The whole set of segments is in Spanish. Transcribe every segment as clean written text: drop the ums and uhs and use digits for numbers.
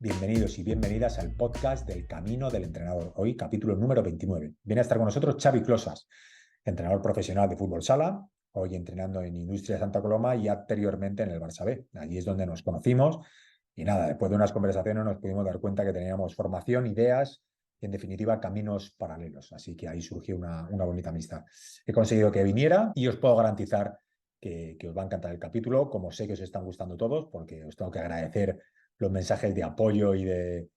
Bienvenidos y bienvenidas al podcast del Camino del Entrenador. Hoy, capítulo número 29. Viene a estar con nosotros Xavi Closas, entrenador profesional de fútbol sala, hoy entrenando en Industria Santa Coloma y anteriormente en el Barça B. Allí es donde nos conocimos y nada, después de unas conversaciones nos pudimos dar cuenta que teníamos formación, ideas y en definitiva caminos paralelos. Así que ahí surgió una bonita amistad. He conseguido que viniera y os puedo garantizar que os va a encantar el capítulo, como sé que os están gustando todos, porque os tengo que agradecer los mensajes de apoyo y de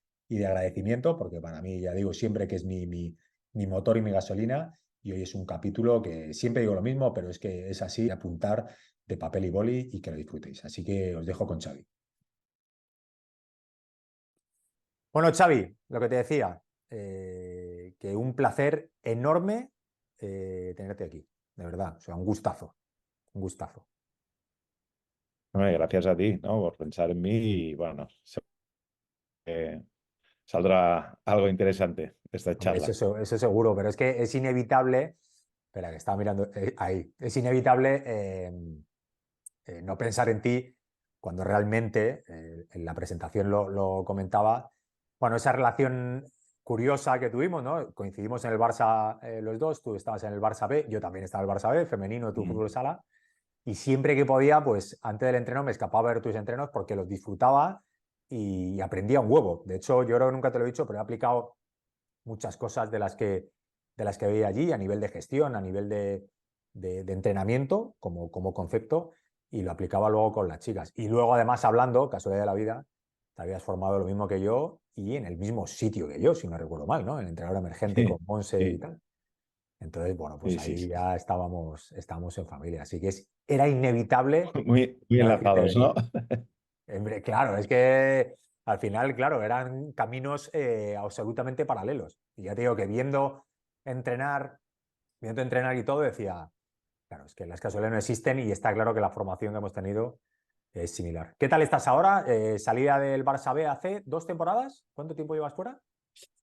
agradecimiento, porque para mí, ya digo, siempre que es mi motor y mi gasolina, y hoy es un capítulo que siempre digo lo mismo, pero es que es así, apuntar de papel y boli y que lo disfrutéis. Así que os dejo con Xavi. Bueno, Xavi, lo que te decía, que un placer enorme tenerte aquí, de verdad, o sea, un gustazo, un gustazo. Hombre, gracias a ti, ¿no? Por pensar en mí y bueno, saldrá algo interesante de esta Hombre, charla. eso seguro, pero es que es inevitable, espera, que estaba mirando ahí, es inevitable no pensar en ti cuando realmente, en la presentación lo comentaba, bueno, esa relación curiosa que tuvimos, ¿no? Coincidimos en el Barça los dos, tú estabas en el Barça B, yo también estaba en el Barça B, femenino, tu Mm. fútbol sala, y siempre que podía, pues antes del entreno me escapaba a ver tus entrenos porque los disfrutaba y aprendía un huevo. De hecho, yo creo que nunca te lo he dicho, pero he aplicado muchas cosas de las que veía allí a nivel de gestión, a nivel de entrenamiento como concepto y lo aplicaba luego con las chicas. Y luego además hablando, casualidad de la vida, te habías formado lo mismo que yo y en el mismo sitio que yo, si no recuerdo mal, ¿no? En el entrenador emergente con Monse y Sí, tal. Entonces, bueno, pues sí, sí, ahí sí. ya estábamos en familia. Así que era inevitable Muy no decirte enlazados, venir. ¿no? Hombre, claro, es que al final, claro, eran caminos absolutamente paralelos. Y ya te digo que viendo entrenar y todo, decía, claro, es que las casualidades no existen y está claro que la formación que hemos tenido es similar. ¿Qué tal estás ahora? Salida del Barça B hace 2 temporadas. ¿Cuánto tiempo llevas fuera?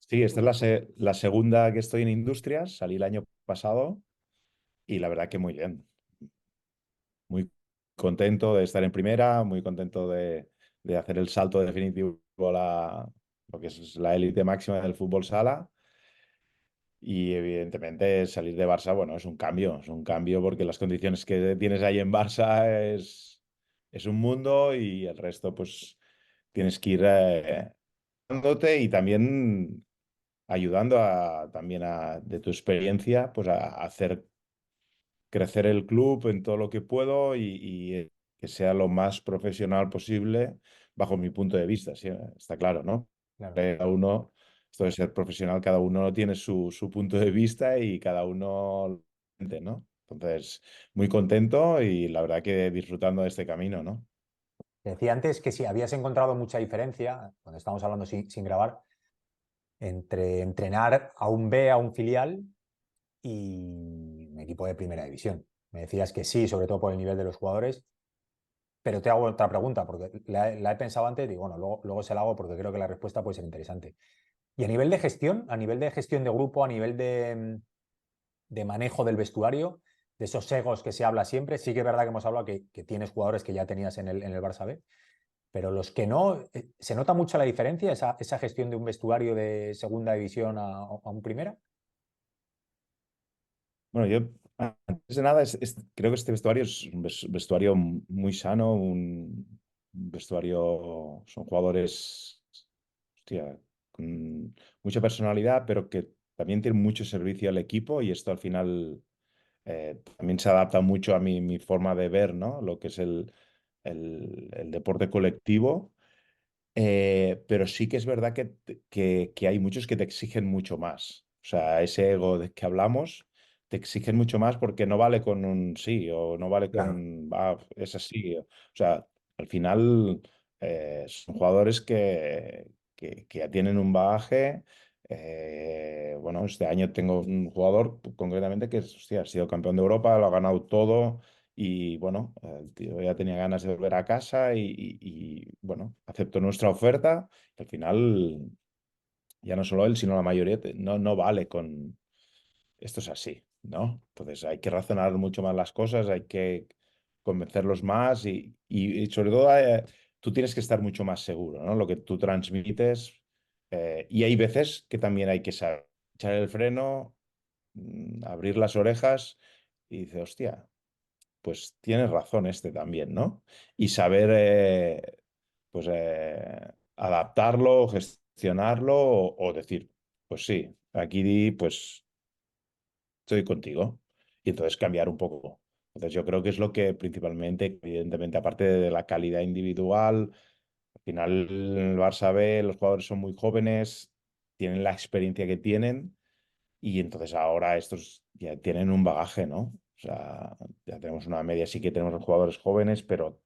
Sí, esta es la segunda que estoy en Industrias, salí el año pasado y la verdad que muy bien. Muy contento de estar en primera, muy contento de hacer el salto definitivo a lo que es la élite máxima del fútbol sala. Y evidentemente salir de Barça, bueno, es un cambio porque las condiciones que tienes ahí en Barça es un mundo y el resto pues tienes que ir dándote y también ayudando de tu experiencia pues a hacer crecer el club en todo lo que puedo y que sea lo más profesional posible bajo mi punto de vista, sí, está claro, ¿no? Claro. Cada uno, esto de ser profesional, cada uno tiene su punto de vista y cada uno, ¿no? Entonces, muy contento y la verdad que disfrutando de este camino, ¿no? Te decía antes que si habías encontrado mucha diferencia, cuando estábamos hablando sin grabar, entre entrenar a un B, a un filial y un equipo de primera división. Me decías que sí, sobre todo por el nivel de los jugadores, pero te hago otra pregunta, porque la he pensado antes y digo, bueno, luego se la hago porque creo que la respuesta puede ser interesante. Y a nivel de gestión de grupo, a nivel de manejo del vestuario, de esos egos que se habla siempre, sí que es verdad que hemos hablado que tienes jugadores que ya tenías en el Barça B, pero los que no, ¿se nota mucho la diferencia, esa gestión de un vestuario de segunda división a un primera? Bueno, yo antes de nada creo que este vestuario es un vestuario muy sano, un vestuario, son jugadores, hostia, con mucha personalidad, pero que también tienen mucho servicio al equipo y esto al final también se adapta mucho a mi forma de ver, ¿no? Lo que es el deporte colectivo. Pero sí que es verdad que hay muchos que te exigen mucho más. O sea, ese ego de que hablamos te exigen mucho más porque no vale con un sí o no vale Claro, con es así. O sea, al final son jugadores que ya tienen un bagaje. Bueno, este año tengo un jugador concretamente que hostia, ha sido campeón de Europa, lo ha ganado todo. Y bueno, el tío ya tenía ganas de volver a casa bueno, aceptó nuestra oferta. Al final, ya no solo él, sino la mayoría no vale con esto es así, ¿no? Entonces hay que razonar mucho más las cosas, hay que convencerlos más y sobre todo tú tienes que estar mucho más seguro, ¿no? Lo que tú transmites. Y hay veces que también hay que saber echar el freno, abrir las orejas y dice, hostia, pues tienes razón este también, ¿no? Y saber, pues, adaptarlo, gestionarlo o decir, pues sí, aquí pues estoy contigo. Y entonces cambiar un poco. Entonces yo creo que es lo que principalmente, evidentemente, aparte de la calidad individual, al final el Barça B, los jugadores son muy jóvenes, tienen la experiencia que tienen y entonces ahora estos ya tienen un bagaje, ¿no? O sea, ya tenemos una media, sí que tenemos los jugadores jóvenes, pero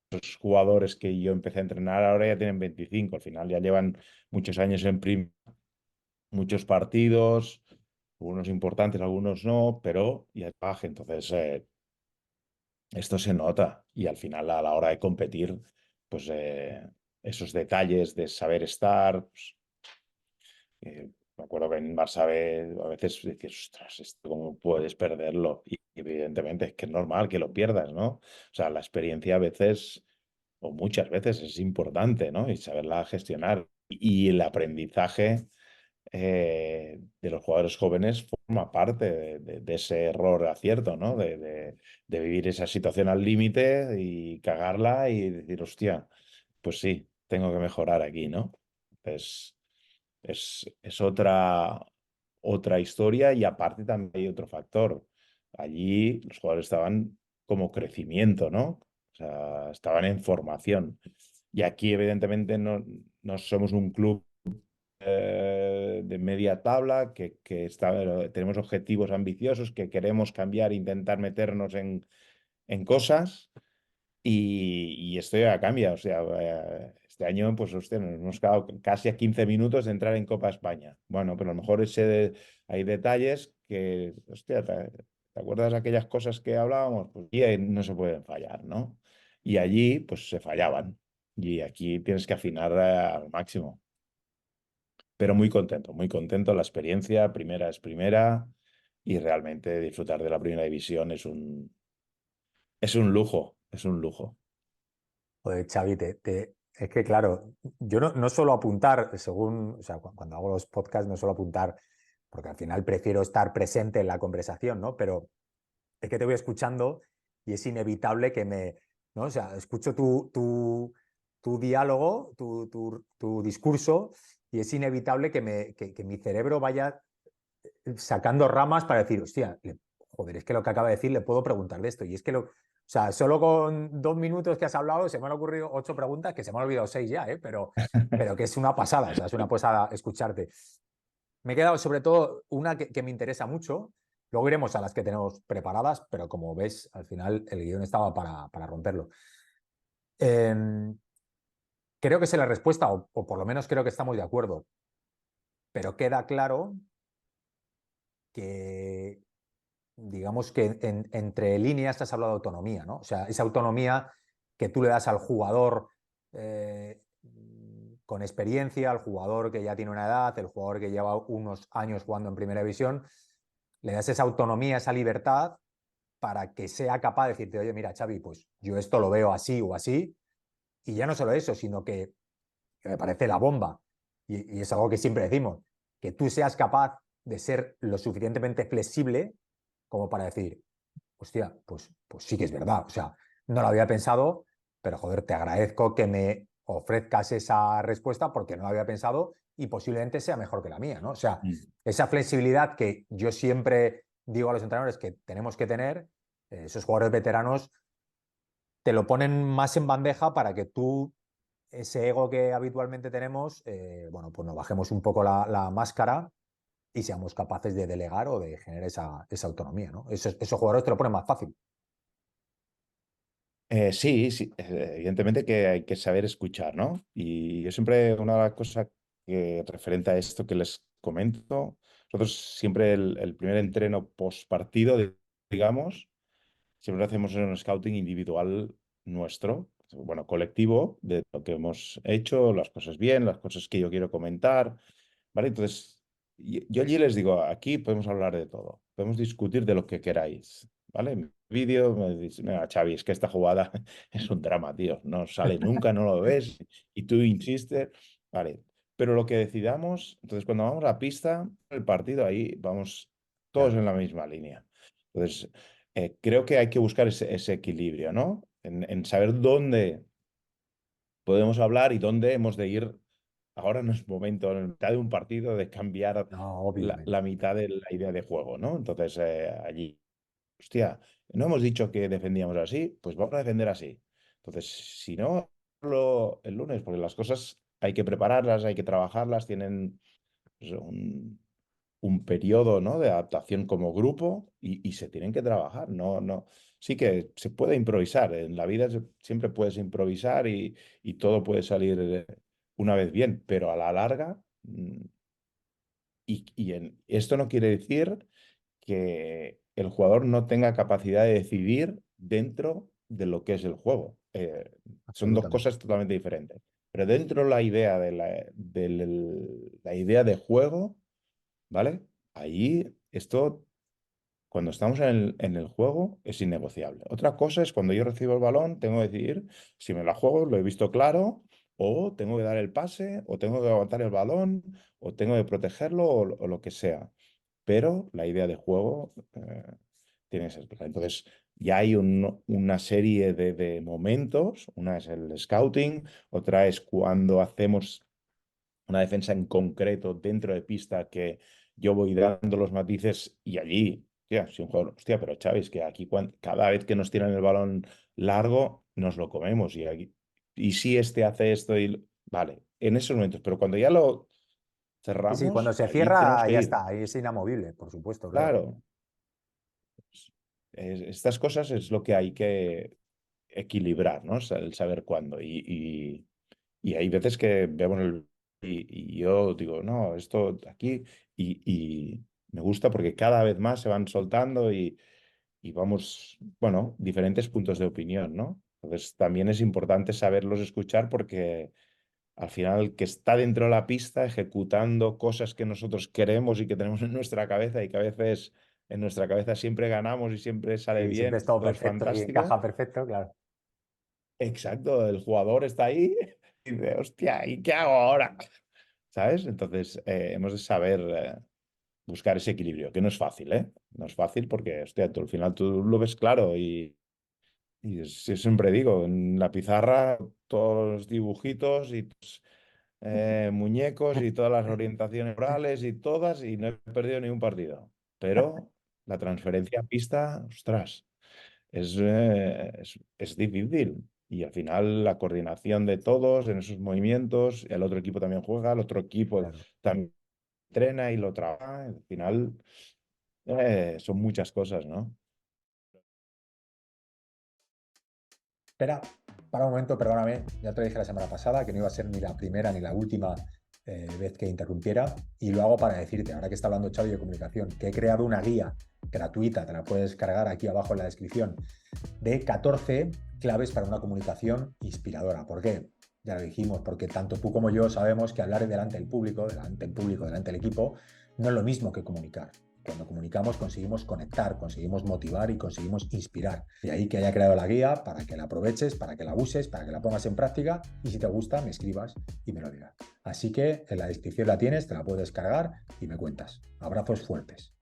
los jugadores que yo empecé a entrenar ahora ya tienen 25, al final ya llevan muchos años en muchos partidos, algunos importantes, algunos no, pero ya hay bagaje, entonces esto se nota y al final a la hora de competir, pues esos detalles de saber estar, pues, me acuerdo que en Barça B a veces dices, ostras, ¿cómo puedes perderlo? Y evidentemente es que es normal que lo pierdas, ¿no? O sea, la experiencia a veces, o muchas veces, es importante, ¿no? Y saberla gestionar. Y el aprendizaje de los jugadores jóvenes forma parte de ese error-acierto, ¿no? De vivir esa situación al límite y cagarla y decir, hostia, pues sí, tengo que mejorar aquí, ¿no? Entonces, es otra historia y aparte también hay otro factor. Allí los jugadores estaban como crecimiento, ¿no? O sea, estaban en formación. Y aquí, evidentemente, no somos un club de media tabla, tenemos objetivos ambiciosos, que queremos cambiar, intentar meternos en cosas. Y esto ya cambia, o sea, este año, pues, hostia, nos hemos quedado casi a 15 minutos de entrar en Copa España. Bueno, pero a lo mejor hay detalles que, hostia, ¿te acuerdas de aquellas cosas que hablábamos? Pues y ahí no se pueden fallar, ¿no? Y allí, pues, se fallaban. Y aquí tienes que afinar al máximo. Pero muy contento. La experiencia, primera es primera, y realmente disfrutar de la primera división es un lujo, es un lujo. Joder, Xavi, es que claro, yo no suelo apuntar, según, o sea, cuando hago los podcasts no suelo apuntar, porque al final prefiero estar presente en la conversación, ¿no? Pero es que te voy escuchando y es inevitable que ¿no? O sea, escucho tu diálogo, tu discurso, y es inevitable que mi cerebro vaya sacando ramas para decir, hostia, joder, es que lo que acaba de decir le puedo preguntar de esto. Y es que o sea, solo con 2 minutos que has hablado se me han ocurrido 8 preguntas, que se me han olvidado 6 ya, ¿eh? Pero que es una pasada, o sea, es una pasada escucharte. Me he quedado sobre todo una que me interesa mucho. Luego iremos a las que tenemos preparadas, pero como ves, al final el guión estaba para romperlo. Eh, Creo que sé la respuesta, o por lo menos creo que estamos de acuerdo, pero queda claro que digamos que entre líneas te has hablado de autonomía, ¿no? O sea, esa autonomía que tú le das al jugador eh, con experiencia, al jugador que ya tiene una edad, el jugador que lleva unos años jugando en primera división, le das esa autonomía, esa libertad para que sea capaz de decirte, oye, mira, Xavi, pues yo esto lo veo así o así, y ya no solo eso, sino que me parece la bomba, y es algo que siempre decimos, que tú seas capaz de ser lo suficientemente flexible como para decir, hostia, pues sí que es verdad, o sea, no lo había pensado, pero joder, te agradezco que me ofrezcas esa respuesta porque no lo había pensado y posiblemente sea mejor que la mía, ¿no? O sea, Mm. esa flexibilidad que yo siempre digo a los entrenadores que tenemos que tener, esos jugadores veteranos te lo ponen más en bandeja para que tú, ese ego que habitualmente tenemos, bueno, pues nos bajemos un poco la máscara y seamos capaces de delegar o de generar esa autonomía, ¿no? Esos jugadores te lo ponen más fácil. Sí, sí, evidentemente que hay que saber escuchar, ¿no? Y yo siempre, una de las cosas que referente a esto que les comento, nosotros siempre el primer entreno post partido, digamos, siempre hacemos un scouting individual nuestro, bueno, colectivo, de lo que hemos hecho, las cosas bien, las cosas que yo quiero comentar, ¿vale? Entonces, yo allí les digo, aquí podemos hablar de todo, podemos discutir de lo que queráis, ¿vale? Vídeo, me dice, mira, Xavi, es que esta jugada es un drama, tío, no sale nunca, no lo ves, y tú insistes, vale. Pero lo que decidamos, entonces cuando vamos a la pista, el partido ahí vamos todos Claro. en la misma línea. Entonces, creo que hay que buscar ese equilibrio, ¿no? En saber dónde podemos hablar y dónde hemos de ir. Ahora no es momento, en mitad de un partido, de cambiar No, la, obviamente. la mitad de la idea de juego, ¿no? Entonces, allí, hostia, no hemos dicho que defendíamos así, pues vamos a defender así. Entonces, si no, el lunes, porque las cosas hay que prepararlas, hay que trabajarlas, tienen pues, un periodo, ¿no? De adaptación como grupo y se tienen que trabajar. No, no. Sí que se puede improvisar. En la vida siempre puedes improvisar y todo puede salir una vez bien, pero a la larga, esto no quiere decir que el jugador no tenga capacidad de decidir dentro de lo que es el juego. Son dos Absolutamente. cosas totalmente diferentes. Pero dentro de la idea la idea de juego, ¿vale? Ahí esto, cuando estamos en el juego, es innegociable. Otra cosa es cuando yo recibo el balón, tengo que decidir si me la juego, lo he visto claro, o tengo que dar el pase, o tengo que aguantar el balón, o tengo que protegerlo, o lo que sea. Pero la idea de juego tiene que ser clara. Entonces, ya hay una serie de momentos. Una es el scouting, otra es cuando hacemos una defensa en concreto dentro de pista que yo voy dando los matices y allí, hostia, si un jugador, hostia, pero Xavi, es que aquí cada vez que nos tiran el balón largo, nos lo comemos y si este hace esto vale, en esos momentos, pero cuando ya lo Sí, sí, cuando cerramos, se ahí tenemos cierra que ya ir. está, ahí es inamovible, por supuesto, claro. Claro, estas cosas es lo que hay que equilibrar, ¿no? El saber cuándo. Y hay veces que vemos y yo digo, no, esto aquí, y me gusta porque cada vez más se van soltando y vamos, bueno, diferentes puntos de opinión, ¿no? Entonces también es importante saberlos escuchar porque al final el que está dentro de la pista ejecutando cosas que nosotros queremos y que tenemos en nuestra cabeza y que a veces en nuestra cabeza siempre ganamos y siempre sale Y siempre bien es y todo todo es perfecto y encaja fantástico. perfecto, claro. Exacto, el jugador está ahí y dice, hostia, ¿y qué hago ahora? ¿Sabes? Entonces, hemos de saber buscar ese equilibrio, que no es fácil, ¿eh? No es fácil porque, hostia, tú, al final tú lo ves claro yo siempre digo, en la pizarra todos los dibujitos y muñecos y todas las orientaciones orales y todas y no he perdido ni un partido. Pero la transferencia a pista, ostras, es difícil. Y al final la coordinación de todos en esos movimientos, el otro equipo también juega, el otro equipo Claro. también entrena y lo trabaja. Al final son muchas cosas, ¿no? Espera, para un momento, perdóname, ya te lo dije la semana pasada que no iba a ser ni la primera ni la última vez que interrumpiera y lo hago para decirte, ahora que está hablando Xavi de comunicación, que he creado una guía gratuita, te la puedes cargar aquí abajo en la descripción, de 14 claves para una comunicación inspiradora. ¿Por qué? Ya lo dijimos, porque tanto tú como yo sabemos que hablar delante del público, delante del equipo, no es lo mismo que comunicar. Cuando comunicamos conseguimos conectar, conseguimos motivar y conseguimos inspirar. De ahí que haya creado la guía para que la aproveches, para que la uses, para que la pongas en práctica y si te gusta me escribas y me lo digas. Así que en la descripción la tienes, te la puedes cargar y me cuentas. Abrazos fuertes.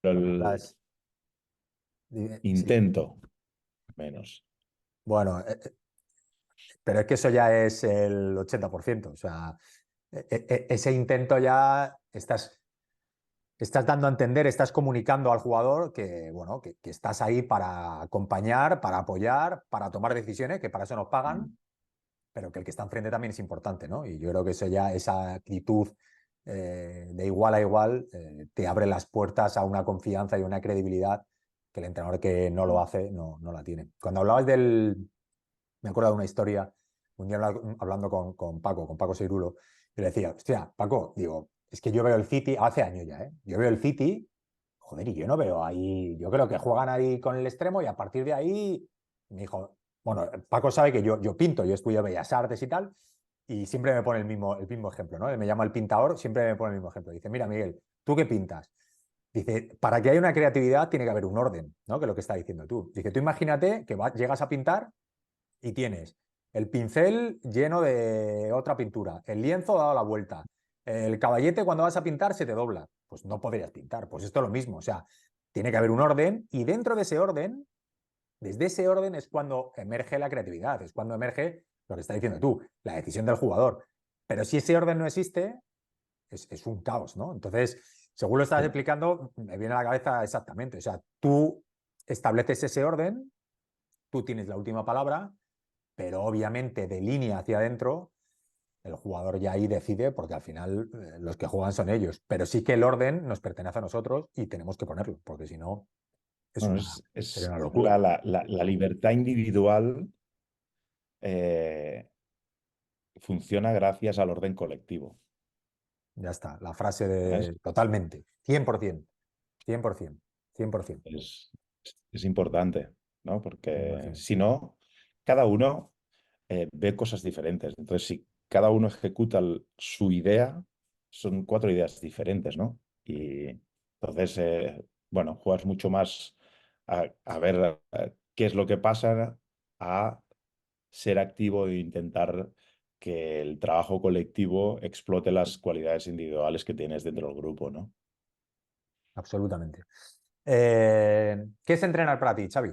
Pero Bueno, el sí. intento menos. Bueno, pero es que eso ya es el 80%. O sea, ese intento ya estás dando a entender, estás comunicando al jugador que, bueno, que estás ahí para acompañar, para apoyar, para tomar decisiones, que para eso nos pagan, pero que el que está enfrente también es importante, ¿no? Y yo creo que eso ya, esa actitud de igual a igual, te abre las puertas a una confianza y una credibilidad que el entrenador que no lo hace no la tiene. Cuando hablabas me acuerdo de una historia, un día hablando con Paco Seirulo, y le decía, hostia, Paco, digo, es que yo veo el City, hace años ya, ¿eh? Yo veo el City, joder, y yo no veo ahí, yo creo que juegan ahí con el extremo y a partir de ahí, me dijo, bueno, Paco sabe que yo pinto, yo estudio Bellas Artes y tal, y siempre me pone el mismo ejemplo, ¿no? Él me llama el pintador, siempre me pone el mismo ejemplo. Dice, mira, Miguel, ¿tú qué pintas? Dice, para que haya una creatividad tiene que haber un orden, ¿no? Que es lo que está diciendo tú. Dice, tú imagínate que llegas a pintar y tienes el pincel lleno de otra pintura, el lienzo dado la vuelta, el caballete cuando vas a pintar se te dobla. Pues no podrías pintar. Pues esto es lo mismo. O sea, tiene que haber un orden y dentro de ese orden, desde ese orden es cuando emerge la creatividad, es cuando emerge lo que está diciendo tú, la decisión del jugador. Pero si ese orden no existe, es un caos, ¿no? Entonces, según lo estás Sí. explicando, me viene a la cabeza exactamente. O sea, tú estableces ese orden, tú tienes la última palabra, pero obviamente de línea hacia adentro, el jugador ya ahí decide, porque al final los que juegan son ellos. Pero sí que el orden nos pertenece a nosotros y tenemos que ponerlo, porque si no, Bueno, sería es una locura. la libertad individual funciona gracias al orden colectivo. Ya está, la frase ¿Sabes? de totalmente, 100%, 100%, 100%, Es, es importante, ¿no? Porque 100%. si no, cada uno ve cosas diferentes. Entonces, si cada uno ejecuta su idea, son cuatro ideas diferentes, ¿no? Y entonces, bueno, juegas mucho más a ver qué es lo que pasa, a ser activo e intentar que el trabajo colectivo explote las cualidades individuales que tienes dentro del grupo, ¿no? Absolutamente. ¿Qué es entrenar para ti, Xavi?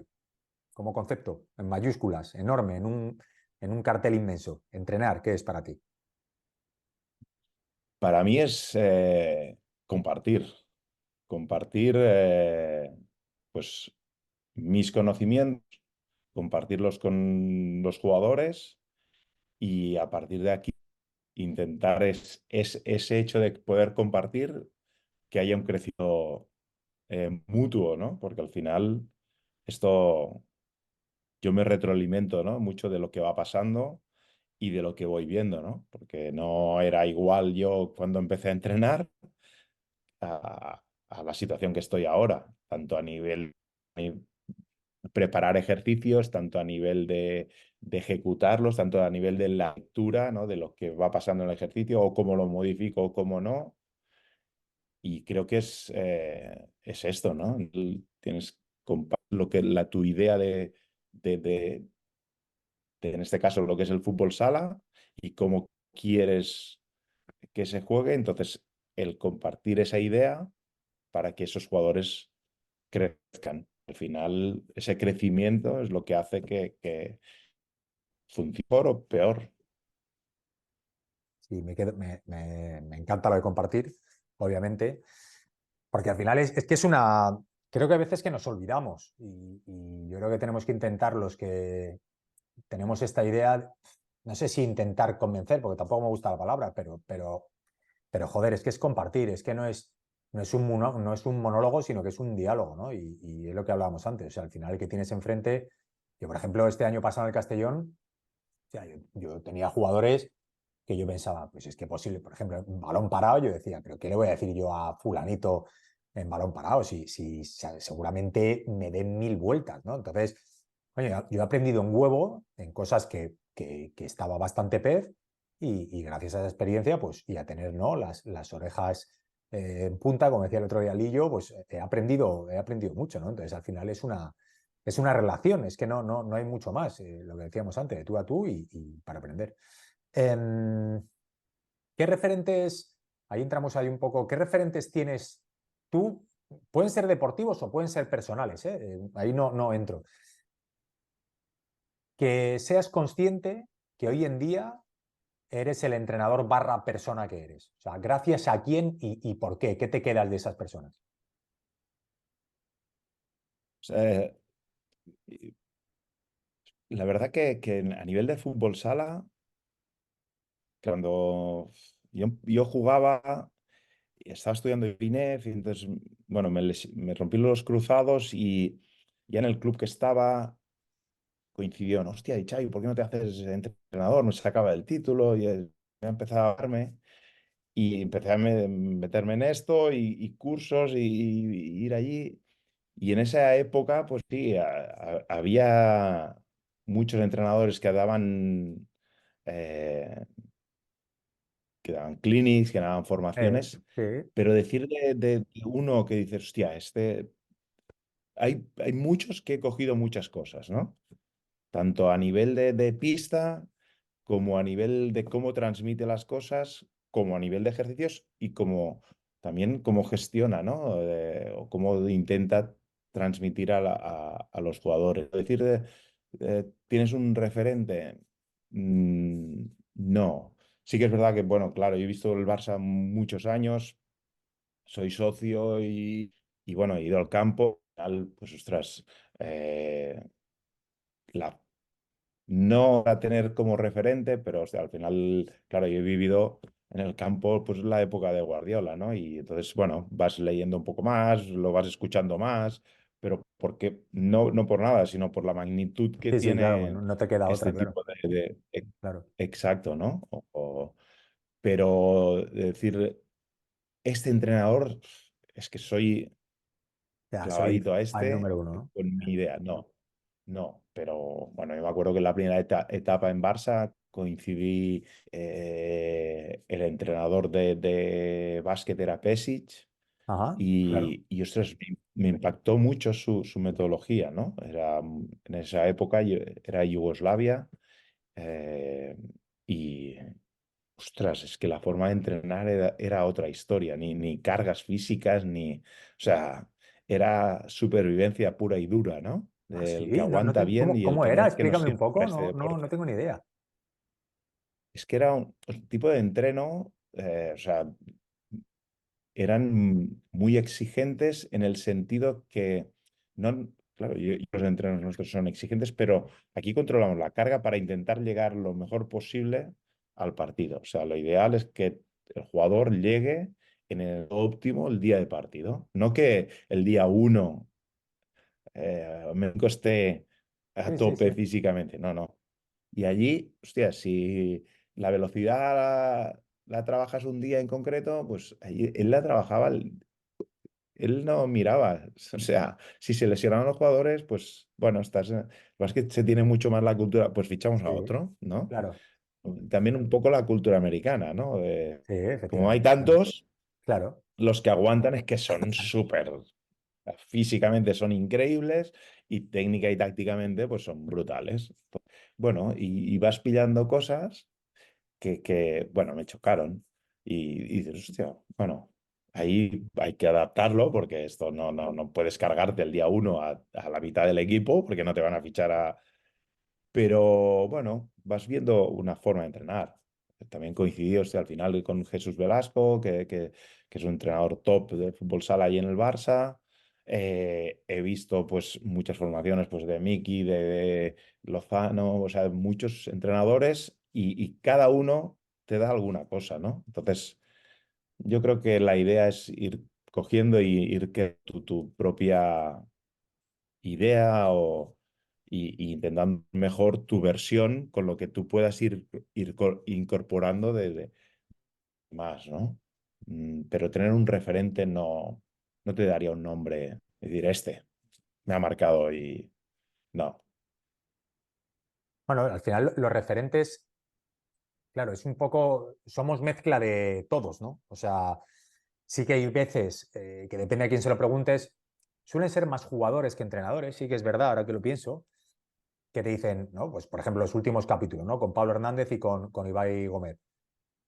Como concepto, en mayúsculas, enorme, en un cartel inmenso. Entrenar, ¿qué es para ti? Para mí es compartir, compartir pues mis conocimientos, compartirlos con los jugadores y a partir de aquí intentar ese hecho de poder compartir que haya un crecimiento mutuo, ¿no? Porque al final esto yo me retroalimento, ¿no? Mucho de lo que va pasando y de lo que voy viendo, ¿no? Porque no era igual yo cuando empecé a entrenar a la situación que estoy ahora, tanto a nivel de preparar ejercicios, tanto a nivel de ejecutarlos, tanto a nivel de la lectura, ¿no? De lo que va pasando en el ejercicio o cómo lo modifico o cómo no. Y creo que es esto, ¿no? Tienes lo que tu idea de, de, en este caso, lo que es el fútbol sala y cómo quieres que se juegue. Entonces, el compartir esa idea para que esos jugadores crezcan. Al final, ese crecimiento es lo que hace que funcione mejor o peor. Sí, me encanta lo de compartir, obviamente, porque al final es que es una... Creo que a veces que nos olvidamos y yo creo que tenemos que intentar los que tenemos esta idea, no sé si intentar convencer, porque tampoco me gusta la palabra, pero joder, es que es compartir, es que no es un monólogo, sino que es un diálogo, ¿no? Y es lo que hablábamos antes, o sea, al final el que tienes enfrente, yo por ejemplo este año pasado en el Castellón, o sea, yo tenía jugadores que yo pensaba, pues es que posible, por ejemplo, en balón parado, yo decía, pero ¿qué le voy a decir yo a fulanito en balón parado? Si seguramente me den 1000 vueltas, ¿no? Entonces, oye, yo he aprendido un huevo en cosas que estaba bastante pez y gracias a esa experiencia, pues, y a tener, ¿no? Las orejas en punta, como decía el otro día Lillo, pues he aprendido mucho, ¿no? Entonces, al final es una relación, es que no hay mucho más, lo que decíamos antes, de tú a tú y para aprender. Em, ¿Qué referentes, ahí entramos ahí un poco, qué referentes tienes tú? Pueden ser deportivos o pueden ser personales, ¿eh? Ahí no entro. Que seas consciente que hoy en día eres el entrenador barra persona que eres. O sea, gracias a quién y por qué. ¿Qué te quedas de esas personas? O sea, la verdad que a nivel de fútbol sala, cuando yo jugaba, estaba estudiando en INEF, y entonces, bueno, me rompí los cruzados y ya en el club que estaba coincidió, no, hostia, y Xavi, ¿por qué no te haces entrenador? Me sacaba el título y me empezaba a darme. Y empecé a meterme en esto y cursos y ir allí. Y en esa época, pues sí, había muchos entrenadores que daban que daban clinics, que daban formaciones, sí, pero decir de uno que dices, hostia, hay muchos que he cogido muchas cosas, ¿no? Tanto a nivel de pista, como a nivel de cómo transmite las cosas, como a nivel de ejercicios y como también cómo gestiona, ¿no? O cómo intenta transmitir a los jugadores. Es decir, ¿tienes un referente? No. Sí que es verdad que, bueno, claro, yo he visto el Barça muchos años, soy socio y bueno, he ido al campo, pues ostras, la no a tener como referente, pero o sea, al final, claro, yo he vivido en el campo pues la época de Guardiola, ¿no? Y entonces, bueno, vas leyendo un poco más, lo vas escuchando más, pero porque no por nada, sino por la magnitud que sí, sí, claro, tiene no te queda otra, este claro, tipo claro. exacto, ¿no? Pero decir, este entrenador es que soy Ya, soy clavadito a al este número uno, ¿no? con mi idea. No, no, pero bueno, yo me acuerdo que en la primera etapa en Barça coincidí, el entrenador de básquet era Pesic Ajá, claro. y ostras, me impactó mucho su metodología, ¿no? En esa época era Yugoslavia, eh, y ostras, es que la forma de entrenar era otra historia, ni cargas físicas, o sea, era supervivencia pura y dura, ¿no? Ah, El que sí, no, aguanta bien y el cómo que era? no, que no Explícame un sirve poco, para este no deporte. tengo ni idea. Es que era un tipo de entreno, o sea, eran muy exigentes en el sentido que no, claro, los entrenos nuestros son exigentes, pero aquí controlamos la carga para intentar llegar lo mejor posible al partido. O sea, lo ideal es que el jugador llegue en el óptimo el día de partido, no que el día uno me esté a Sí, sí, sí. tope físicamente, no, no. Y allí, hostia, si la velocidad la trabajas un día en concreto, pues allí él la trabajaba, él no miraba. O sea, si se lesionaban los jugadores, pues bueno, es que se tiene mucho más la cultura, pues fichamos a Sí, otro, ¿no? claro. También un poco la cultura americana, ¿no? Sí, Como hay efectivamente, claro. tantos, Claro. los que aguantan es que son súper, físicamente son increíbles y técnica y tácticamente pues son brutales. Bueno, y vas pillando cosas bueno, me chocaron. Y dices, hostia, bueno, ahí hay que adaptarlo porque esto no puedes cargarte el día uno a la mitad del equipo porque no te van a fichar a... Pero bueno, vas viendo una forma de entrenar. También coincidí, hostia, al final con Jesús Velasco, que es un entrenador top de fútbol sala ahí en el Barça. He visto pues muchas formaciones pues, de Miki, de Lozano, o sea, muchos entrenadores y cada uno te da alguna cosa, ¿no? Entonces, yo creo que la idea es ir cogiendo y ir que tu propia idea y intentando mejor tu versión con lo que tú puedas ir incorporando de más, ¿no? Pero tener un referente no te daría un nombre, es decir, este me ha marcado y no. Bueno, al final los referentes, claro, es un poco, somos mezcla de todos, ¿no? O sea, sí que hay veces que depende a quién se lo preguntes, suelen ser más jugadores que entrenadores, sí que es verdad, ahora que lo pienso, que te dicen, ¿no? Pues por ejemplo, los últimos capítulos, ¿no? Con Pablo Hernández y con Ibai Gómez.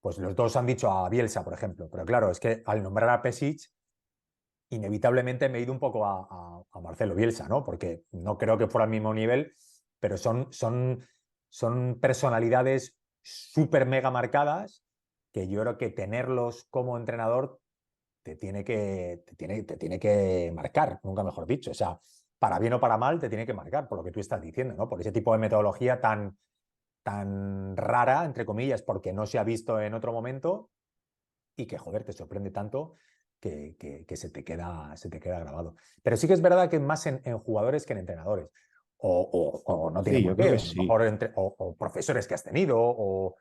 Pues los dos han dicho a Bielsa, por ejemplo. Pero claro, es que al nombrar a Pesic, inevitablemente me he ido un poco a Marcelo Bielsa, ¿no? Porque no creo que fuera al mismo nivel, pero son personalidades súper mega marcadas que yo creo que tenerlos como entrenador te tiene que marcar, nunca mejor dicho. O sea, para bien o para mal, te tiene que marcar, por lo que tú estás diciendo, ¿no? Por ese tipo de metodología tan rara, entre comillas, porque no se ha visto en otro momento y que, joder, te sorprende tanto que se te queda grabado. Pero sí que es verdad que más en jugadores que en entrenadores. O no tiene Sí, por yo creo qué, que o a lo sí. mejor o profesores que has tenido, o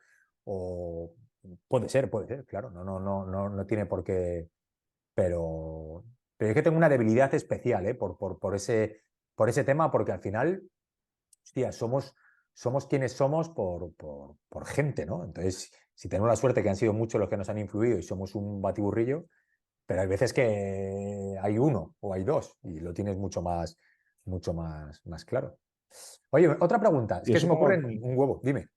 puede ser, claro, no tiene por qué, pero es que tengo una debilidad especial, por ese tema, porque al final, hostia, somos quienes somos por gente, ¿no? Entonces, si tenemos la suerte que han sido muchos los que nos han influido y somos un batiburrillo, pero hay veces que hay uno o hay dos y lo tienes más claro. Oye, otra pregunta. Es Y que se eso me ocurre como, un huevo. Dime.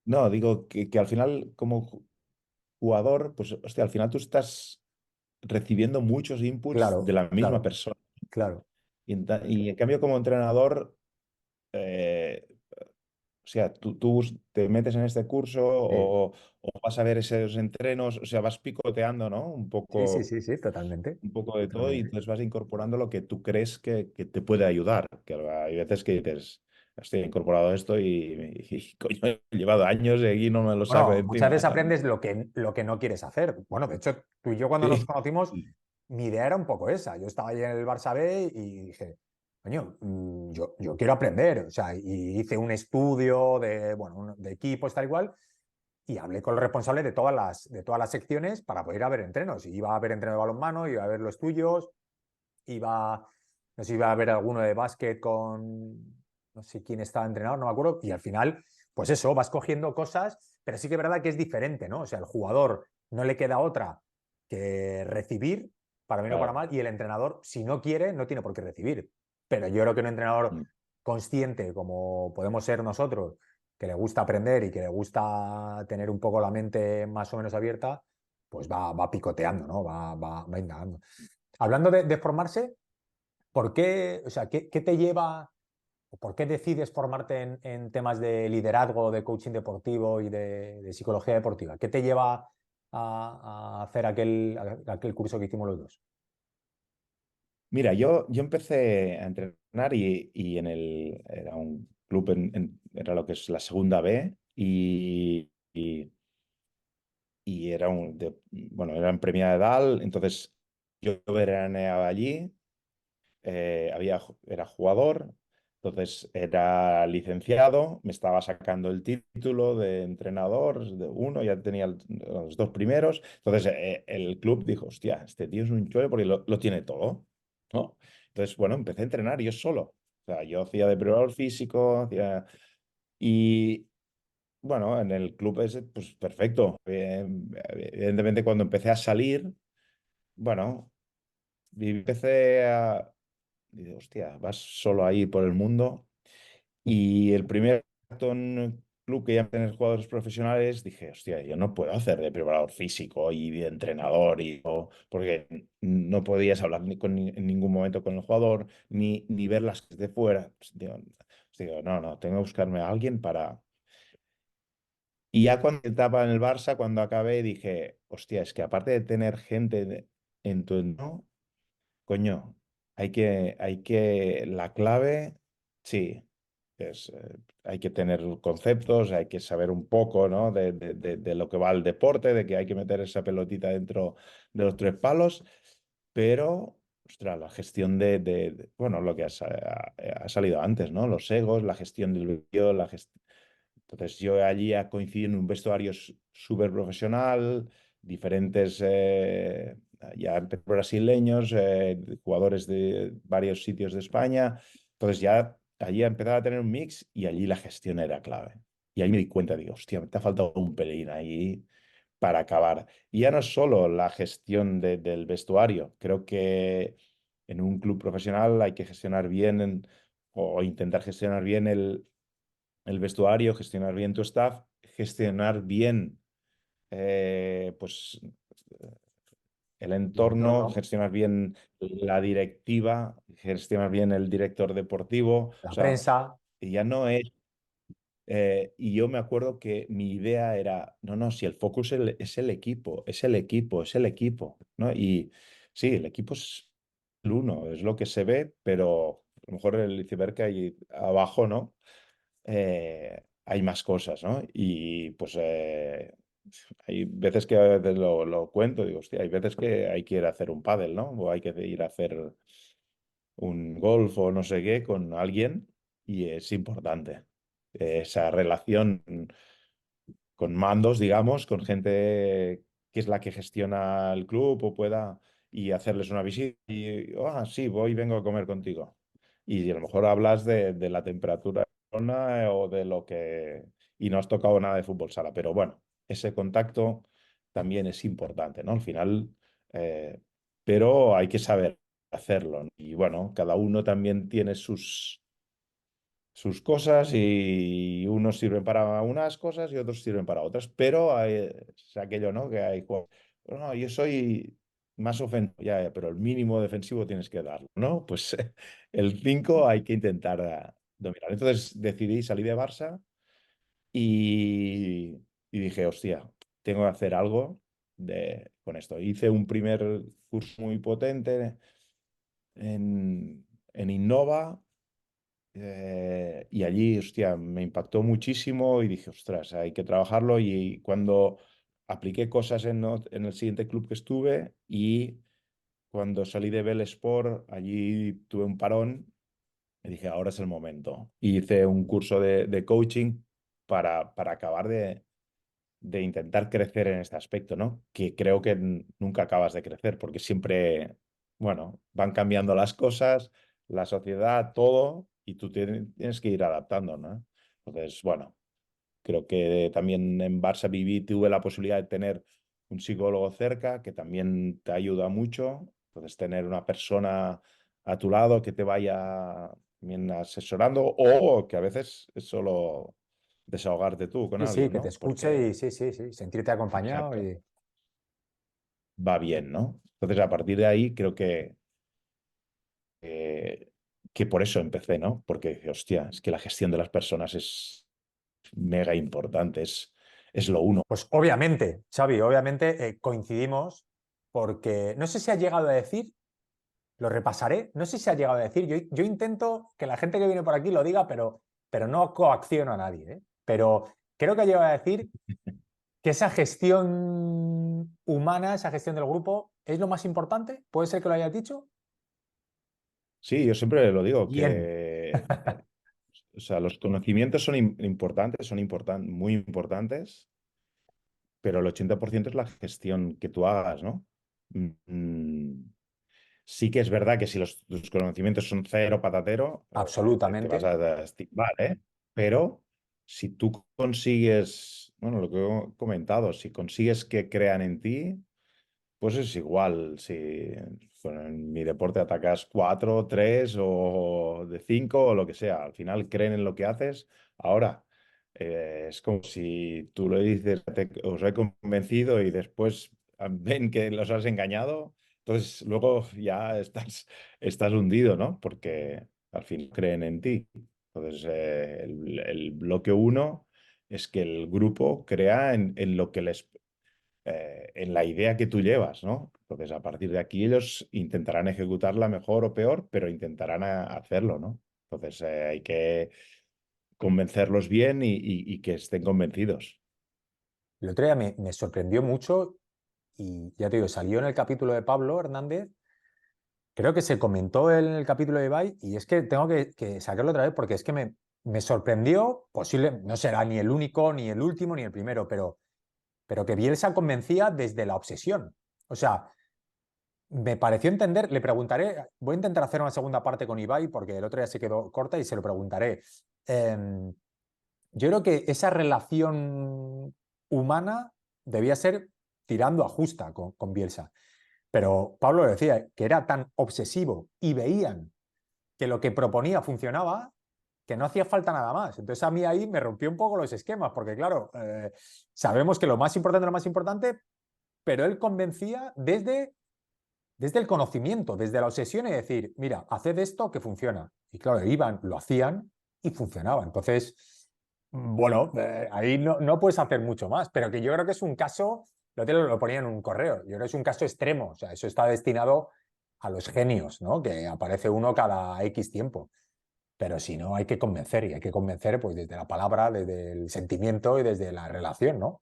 no, digo que al final como jugador, pues hostia, al final tú estás recibiendo muchos inputs de Claro, la misma claro, persona. claro. Y en cambio como entrenador, eh, o sea, tú te metes en este curso Sí, o vas a ver esos entrenos, o sea, vas picoteando, ¿no? sí, totalmente. Un poco de todo y Totalmente. entonces vas incorporando lo que tú crees que te puede ayudar. Que hay veces que dices, estoy incorporado esto y, coño, he llevado años y aquí no me lo saco de Bueno, muchas encima. veces aprendes lo que no quieres hacer. Bueno, de hecho, tú y yo cuando nos Sí, conocimos, sí, mi idea era un poco esa. Yo estaba ahí en el Barça B y dije, coño, yo quiero aprender. O sea, y hice un estudio de equipos, tal igual, y hablé con el responsable de todas las secciones para poder ir a ver entrenos. Y iba a ver entrenos de balonmano, iba a ver los tuyos, no sé si iba a ver alguno de básquet no sé quién estaba entrenado, no me acuerdo, y al final, pues eso, vas cogiendo cosas, pero sí que es verdad que es diferente, ¿no? O sea, el jugador no le queda otra que recibir, para bien o para claro. mal, y el entrenador, si no quiere, no tiene por qué recibir. Pero yo creo que un entrenador Mm. consciente, como podemos ser nosotros, que le gusta aprender y que le gusta tener un poco la mente más o menos abierta, pues va picoteando, ¿no? Va indagando. Hablando de formarse, ¿por qué, o sea, qué te lleva o por qué decides formarte en temas de liderazgo, de coaching deportivo y de psicología deportiva? ¿Qué te lleva a hacer aquel curso que hicimos los dos? Mira, yo empecé a entrenar y era un club, era lo que es la segunda B y era bueno, era en Premia de Dal, entonces yo veraneaba allí, era jugador, entonces era licenciado, me estaba sacando el título de entrenador, de uno, ya tenía los dos primeros, entonces el club dijo, hostia, este tío es un chollo porque lo tiene todo, ¿no? Entonces, bueno, empecé a entrenar yo solo, o sea, yo hacía de preparador físico, y bueno, en el club ese, pues perfecto. Evidentemente, cuando empecé a salir, bueno, y empecé a... Digo, hostia, vas solo ahí por el mundo. Y el primer club que ya tener jugadores profesionales, dije, hostia, yo no puedo hacer de preparador físico y de entrenador, porque no podías hablar en ningún momento con el jugador, ni ver las de fuera. Pues, digo, no, tengo que buscarme a alguien para... Y ya cuando estaba en el Barça, cuando acabé, dije, hostia, es que aparte de tener gente en tu entorno, coño, la clave, sí, hay que tener conceptos, hay que saber un poco, ¿no? De lo que va el deporte, de que hay que meter esa pelotita dentro de los tres palos, pero, ostras, la gestión bueno, lo que ha salido antes, ¿no? Los egos, la gestión del vídeo, entonces yo allí coincidí en un vestuario súper profesional, diferentes ya brasileños, jugadores de varios sitios de España. Entonces ya allí empezaba a tener un mix y allí la gestión era clave. Y ahí me di cuenta, digo, hostia, te ha faltado un pelín ahí para acabar. Y ya no es solo la gestión del vestuario, creo que en un club profesional hay que gestionar bien o intentar gestionar bien el vestuario, gestionar bien tu staff, gestionar bien pues el El entorno, entorno, gestionar bien la directiva, gestionar bien el director deportivo, o la sea, prensa, y ya no es... y yo me acuerdo que mi idea era, no, si el focus es el equipo, es el equipo, es el equipo, ¿no? Y sí, el equipo es el uno, es lo que se ve, pero a lo mejor el iceberg que hay abajo, ¿no? Hay más cosas, ¿no? Y pues hay veces que a veces lo cuento, digo, hostia, hay veces que hay que ir a hacer un pádel, ¿no? O hay que ir a hacer un golf o no sé qué con alguien y es importante. Esa relación con mandos, digamos, con gente que es la que gestiona el club o pueda y hacerles una visita y, sí, vengo a comer contigo. Y a lo mejor hablas de la temperatura o de lo que... Y no has tocado nada de fútbol sala, pero bueno, ese contacto también es importante, ¿no? Al final, eh, pero hay que saber hacerlo, ¿no? Y bueno, cada uno también tiene sus cosas y unos sirven para unas cosas y otros sirven para otras, pero es aquello, ¿no? Que hay juegos. No, yo soy más ofensivo, ya, pero el mínimo defensivo tienes que darlo, ¿no? Pues el 5 hay que intentar dominar. Entonces decidí salir de Barça y dije, hostia, tengo que hacer algo con esto. Hice un primer curso muy potente en Innova. Y allí, hostia, me impactó muchísimo y dije, ostras, hay que trabajarlo. Y cuando apliqué cosas en el siguiente club que estuve y cuando salí de Bell Sport, allí tuve un parón y dije, ahora es el momento. Y hice un curso de coaching para acabar de intentar crecer en este aspecto, ¿no? Que creo que nunca acabas de crecer porque siempre, bueno, van cambiando las cosas, la sociedad, todo, y tú tienes que ir adaptando, ¿no? Entonces, bueno, creo que también en Barça viví, tuve la posibilidad de tener un psicólogo cerca que también te ayuda mucho. Entonces, tener una persona a tu lado que te vaya bien asesorando o que a veces es solo desahogarte tú con Sí, sí, alguien, que te ¿no? escuche y Porque, sí, sí, sí, sentirte acompañado exacto, y... va bien, ¿no? Entonces, a partir de ahí, creo eh, que por eso empecé, ¿no? Porque dije, hostia, es que la gestión de las personas es mega importante, es lo uno. Pues obviamente, Xavi, obviamente coincidimos porque no sé si ha llegado a decir, lo repasaré, no sé si ha llegado a decir, yo intento que la gente que viene por aquí lo diga, pero no coacciono a nadie, ¿eh? Pero creo que ha llegado a decir que esa gestión humana, esa gestión del grupo, es lo más importante. ¿Puede ser que lo hayas dicho? Sí, yo siempre lo digo, Bien. que o sea, los conocimientos son importantes, son muy importantes, pero el 80% es la gestión que tú hagas, ¿no? Mm, Sí que es verdad que si tus conocimientos son cero patatero, te vas Absolutamente. a estigmar, ¿eh? Pero si tú consigues, bueno, lo que he comentado, si consigues que crean en ti, pues es igual. Si bueno, en mi deporte atacas 4, 3 o de 5 o lo que sea, al final creen en lo que haces. Ahora, es como si tú le dices, os he convencido y después ven que los has engañado, entonces luego ya estás hundido, ¿no? Porque al fin creen en ti. Entonces, el bloque uno es que el grupo crea en lo que les en la idea que tú llevas, ¿no? Entonces, a partir de aquí ellos intentarán ejecutarla mejor o peor, pero intentarán hacerlo, ¿no? Entonces, hay que convencerlos bien y que estén convencidos. El otro día me sorprendió mucho y ya te digo, salió en el capítulo de Pablo Hernández. Creo que se comentó en el capítulo de Ibai y es que tengo que sacarlo otra vez porque es que me sorprendió, posible, no será ni el único, ni el último, ni el primero, pero que Bielsa convencía desde la obsesión. O sea, me pareció entender, le preguntaré, voy a intentar hacer una segunda parte con Ibai porque el otro día se quedó corta y se lo preguntaré. Yo creo que esa relación humana debía ser tirando a justa con Bielsa. Pero Pablo decía que era tan obsesivo y veían que lo que proponía funcionaba, que no hacía falta nada más. Entonces a mí ahí me rompió un poco los esquemas, porque claro, sabemos que lo más importante es lo más importante, pero él convencía desde el conocimiento, desde la obsesión y decir, mira, haced esto que funciona. Y claro, iban, lo hacían y funcionaba. Entonces, bueno, ahí no puedes hacer mucho más, pero que yo creo que es un caso, lo ponía en un correo, yo creo que es un caso extremo, o sea, eso está destinado a los genios, ¿no? Que aparece uno cada X tiempo. Pero si no, hay que convencer, y hay que convencer pues desde la palabra, desde el sentimiento y desde la relación, ¿no?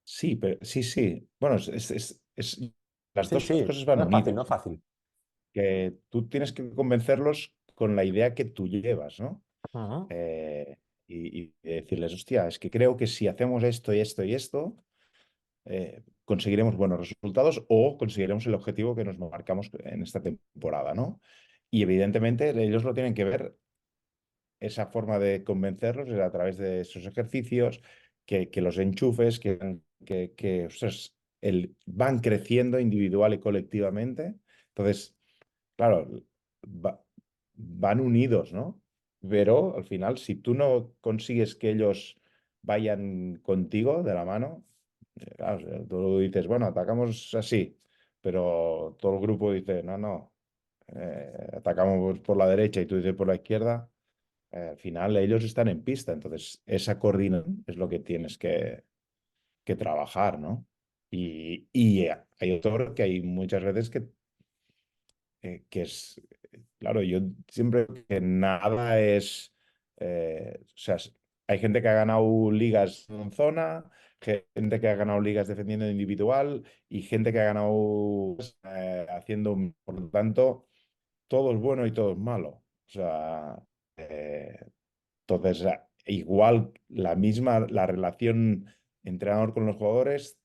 Sí, pero sí, sí. Bueno, las Sí, dos sí, cosas van no es fácil, unidas. no es fácil. Que tú tienes que convencerlos con la idea que tú llevas, ¿no? Uh -huh. Eh, y decirles, hostia, es que creo que si hacemos esto y esto y esto, conseguiremos buenos resultados o conseguiremos el objetivo que nos marcamos en esta temporada, ¿no? Y evidentemente ellos lo tienen que ver esa forma de convencerlos es a través de esos ejercicios, que los enchufes, ostras, van creciendo individual y colectivamente. Entonces, claro, va- van unidos, ¿no? Pero al final, si tú no consigues que ellos vayan contigo de la mano, claro, o sea, tú dices, bueno, atacamos así, pero todo el grupo dice, no, no, atacamos por la derecha y tú dices por la izquierda, al final ellos están en pista, entonces esa coordinación es lo que tienes que trabajar, ¿no? Y hay otro que hay muchas veces que es, claro, yo siempre creo que nada es, o sea, hay gente que ha ganado ligas en zona, gente que ha ganado ligas defendiendo individual y gente que ha ganado haciendo, por lo tanto, todo es bueno y todo es malo. O sea, entonces, igual la relación entrenador con los jugadores,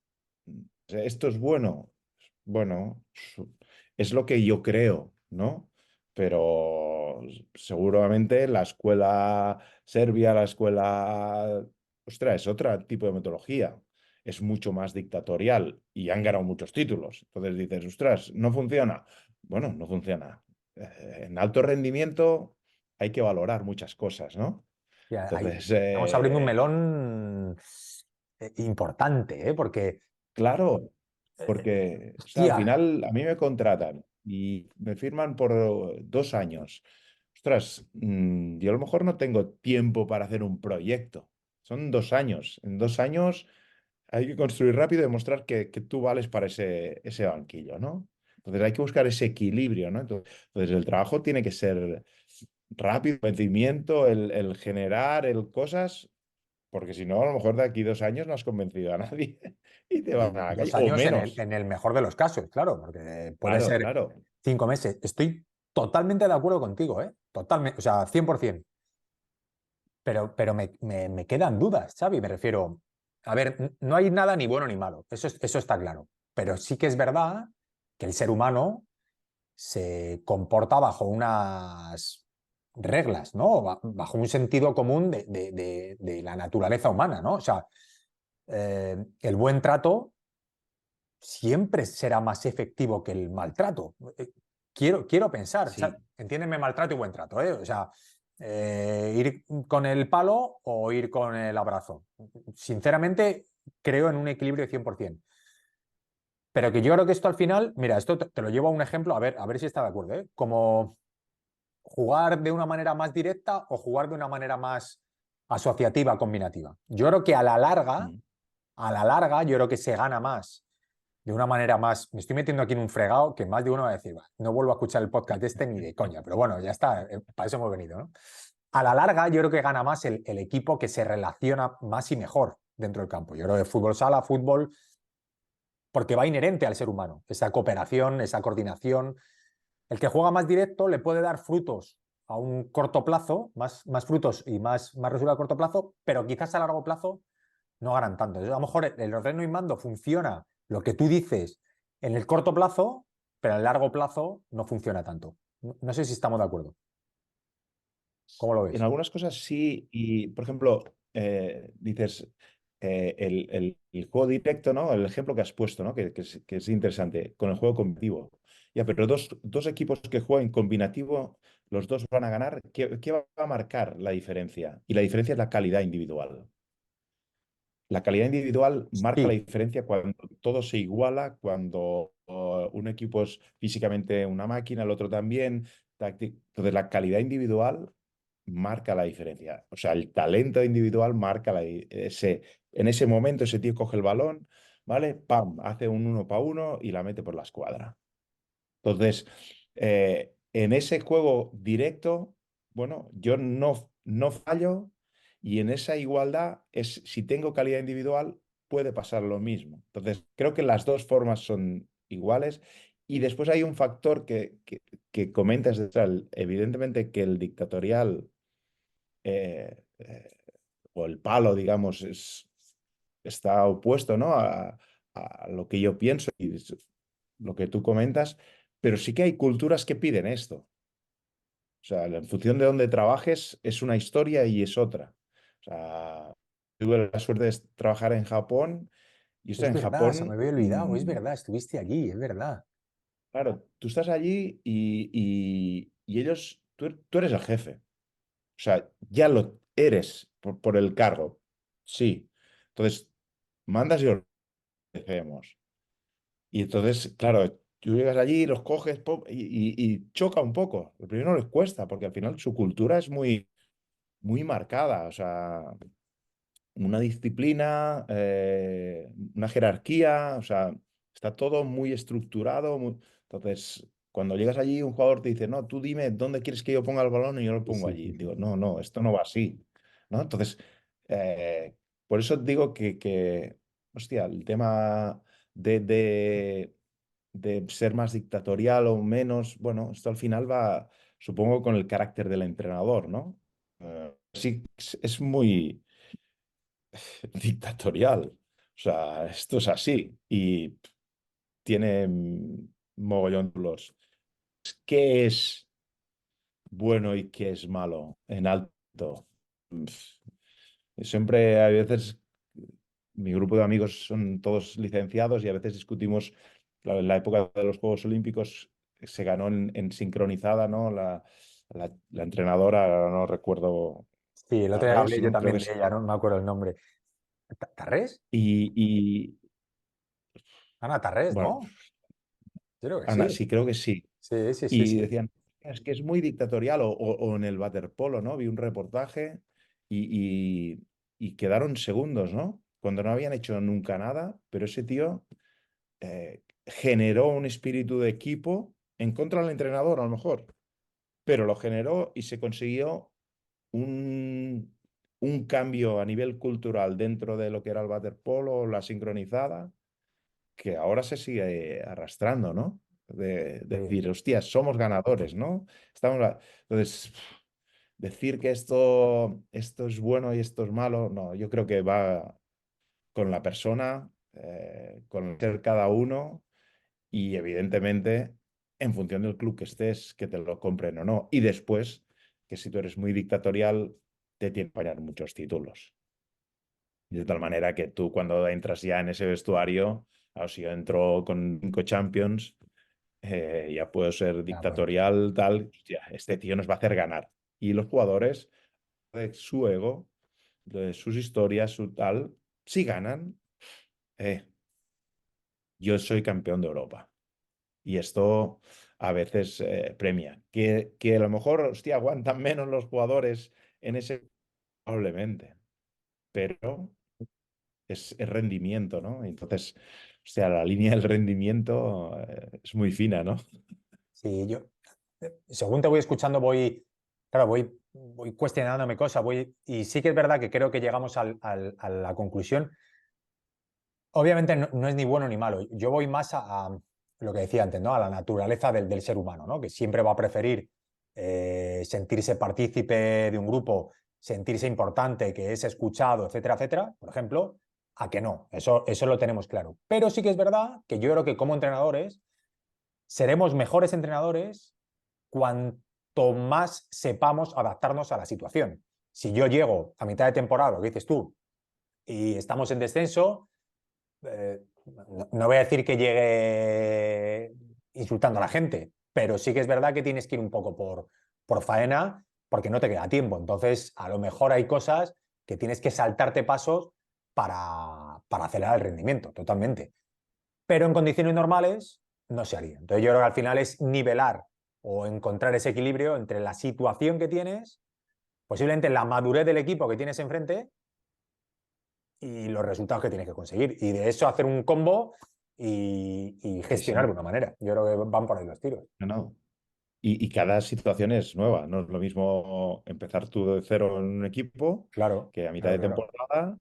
o sea, esto es bueno. Bueno, es lo que yo creo, ¿no? Pero seguramente la escuela serbia, la escuela, ostras, es otro tipo de metodología. Es mucho más dictatorial y han ganado muchos títulos. Entonces dices, ostras, no funciona. Bueno, no funciona. En alto rendimiento hay que valorar muchas cosas, ¿no? Ya, Entonces, estamos abriendo un melón importante, ¿eh? Porque, claro, eh, porque o sea, al hostia, final a mí me contratan y me firman por 2 años. Ostras, yo a lo mejor no tengo tiempo para hacer un proyecto. Son 2 años. En 2 años hay que construir rápido y demostrar que tú vales para ese banquillo, ¿no? Entonces hay que buscar ese equilibrio, ¿no? Entonces el trabajo tiene que ser rápido, el convencimiento, el generar el cosas, porque si no, a lo mejor de aquí 2 años no has convencido a nadie y te van a la calle, dos o años menos. en el mejor de los casos, claro, porque puede Claro, ser claro. 5 meses. Estoy totalmente de acuerdo contigo, ¿eh? Totalmente, o sea, 100%. Pero me quedan dudas, Xavi. Me refiero, a ver, no hay nada ni bueno ni malo, eso está claro. Pero sí que es verdad que el ser humano se comporta bajo unas reglas, ¿no? Bajo un sentido común de la naturaleza humana, ¿no? O sea, el buen trato siempre será más efectivo que el maltrato. Quiero pensar, o sea, Sí. entiéndeme maltrato y buen trato, ¿eh? O sea, ir con el palo o ir con el abrazo. Sinceramente, creo en un equilibrio de 100%. Pero que yo creo que esto al final, mira, esto te lo llevo a un ejemplo, a ver si está de acuerdo, ¿eh? Como jugar de una manera más directa o jugar de una manera más asociativa, combinativa. Yo creo que Mm. a la larga, yo creo que se gana más de una manera más. Me estoy metiendo aquí en un fregado que más de uno va a decir, "Va, no vuelvo a escuchar el podcast de este ni de coña", pero bueno, ya está, para eso hemos venido, ¿no? A la larga, yo creo que gana más el equipo que se relaciona más y mejor dentro del campo. Yo creo que fútbol sala, fútbol, porque va inherente al ser humano, esa cooperación, esa coordinación. El que juega más directo le puede dar frutos a un corto plazo, más frutos y más resultado a corto plazo, pero quizás a largo plazo no ganan tanto. Entonces, a lo mejor el ordeno y mando funciona lo que tú dices en el corto plazo, pero en el largo plazo no funciona tanto. No sé si estamos de acuerdo. ¿Cómo lo En ves? algunas cosas sí, y por ejemplo, dices el juego directo, ¿no? El ejemplo que has puesto, ¿no? Que es interesante, con el juego competitivo. Ya, pero dos equipos que jueguen combinativo, los dos van a ganar. ¿Qué va a marcar la diferencia? Y la diferencia es la calidad individual. La calidad individual marca la Sí, diferencia cuando todo se iguala, cuando un equipo es físicamente una máquina, el otro también. Entonces, la calidad individual marca la diferencia. O sea, el talento individual marca en ese momento ese tío coge el balón, ¿vale? ¡Pam! Hace un 1 para 1 y la mete por la escuadra. Entonces, en ese juego directo, bueno, yo no fallo y en esa igualdad es, si tengo calidad individual, puede pasar lo mismo. Entonces, creo que las dos formas son iguales y después hay un factor que comentas, evidentemente que el dictatorial eh, eh, o el palo, digamos, está opuesto, ¿no? a lo que yo pienso y lo que tú comentas, pero sí que hay culturas que piden esto. O sea, en función de dónde trabajes es una historia y es otra. O sea, tuve la suerte de trabajar en Japón y esto Es en verdad, se me Japón, había olvidado, es verdad, estuviste allí, es verdad. claro, tú estás allí y ellos, tú eres el jefe. O sea, ya lo eres por el cargo. Sí. Entonces, mandas y obedecemos. Y entonces, claro, tú llegas allí, los coges y choca un poco. Lo primero les cuesta, porque al final su cultura es muy marcada. O sea, una disciplina, una jerarquía, o sea, está todo muy estructurado. Entonces, cuando llegas allí, un jugador te dice, no, tú dime dónde quieres que yo ponga el balón y yo lo Sí, pongo sí, allí. sí, sí, Digo, sí. no, no, esto no va así, ¿no? Entonces, por eso digo hostia, el tema de, de, de ser más dictatorial o menos, bueno, esto al final va, supongo, con el carácter del entrenador, ¿no? Sí, es muy dictatorial. O sea, esto es así y tiene mogollón de los. ¿Qué es bueno y qué es malo en alto? Pf, Siempre, a veces, mi grupo de amigos son todos licenciados y a veces discutimos, claro, en la época de los Juegos Olímpicos se ganó en sincronizada, ¿no? La entrenadora, ahora no recuerdo, Sí, el otro día Tarrés, hablé yo ¿no? Creo que también de sí. ella, no me acuerdo el nombre. ¿Tarrés? Y Ana Tarrés, bueno, ¿no? Yo creo que Ana, sí. sí, creo que sí. Sí, sí, sí, Y sí. decían, es que es muy dictatorial, o en el waterpolo, ¿no? Vi un reportaje y quedaron segundos, ¿no? Cuando no habían hecho nunca nada, pero ese tío generó un espíritu de equipo en contra del entrenador, a lo mejor, pero lo generó y se consiguió un, un cambio a nivel cultural dentro de lo que era el waterpolo, la sincronizada que ahora se sigue arrastrando, ¿no? De Sí. decir, hostia, somos ganadores, ¿no? Entonces, decir que esto es bueno y esto es malo, no, yo creo que va con la persona, con ser cada uno y evidentemente en función del club que estés, que te lo compren o no. Y después, que si tú eres muy dictatorial, te tiene que pagar muchos títulos. De tal manera que tú cuando entras ya en ese vestuario, o si yo entro con 5 Champions, ya puedo ser Ah, bueno. dictatorial, tal, hostia, este tío nos va a hacer ganar. Y los jugadores, de su ego, de sus historias, su tal, si ganan, eh, yo soy campeón de Europa. Y esto a veces premia. Que a lo mejor, hostia, aguantan menos los jugadores en ese, probablemente, pero es rendimiento, ¿no? Entonces, o sea, la línea del rendimiento es muy fina, ¿no? Sí, yo, según te voy escuchando, claro, voy cuestionándome cosas, y sí que es verdad que creo que llegamos a la conclusión. Obviamente no es ni bueno ni malo. Yo voy más a lo que decía antes, ¿no? A la naturaleza del ser humano, ¿no? Que siempre va a preferir sentirse partícipe de un grupo, sentirse importante, que es escuchado, etcétera, etcétera, por ejemplo, a que no. Eso lo tenemos claro. Pero sí que es verdad que yo creo que como entrenadores seremos mejores entrenadores cuanto más sepamos adaptarnos a la situación. Si yo llego a mitad de temporada, lo que dices tú, y estamos en descenso, no voy a decir que llegue insultando a la gente, pero sí que es verdad que tienes que ir un poco por faena porque no te queda tiempo. Entonces, a lo mejor hay cosas que tienes que saltarte pasos para acelerar el rendimiento, totalmente. Pero en condiciones normales no se haría. Entonces, yo creo que al final es nivelar o encontrar ese equilibrio entre la situación que tienes, posiblemente la madurez del equipo que tienes enfrente y los resultados que tienes que conseguir. Y de eso hacer un combo y Sí, gestionar de sí, una manera. Yo creo que van por ahí los tiros. no, no. Y cada situación es nueva. No es lo mismo empezar tú de cero en un equipo Claro, que a mitad claro, de claro. temporada,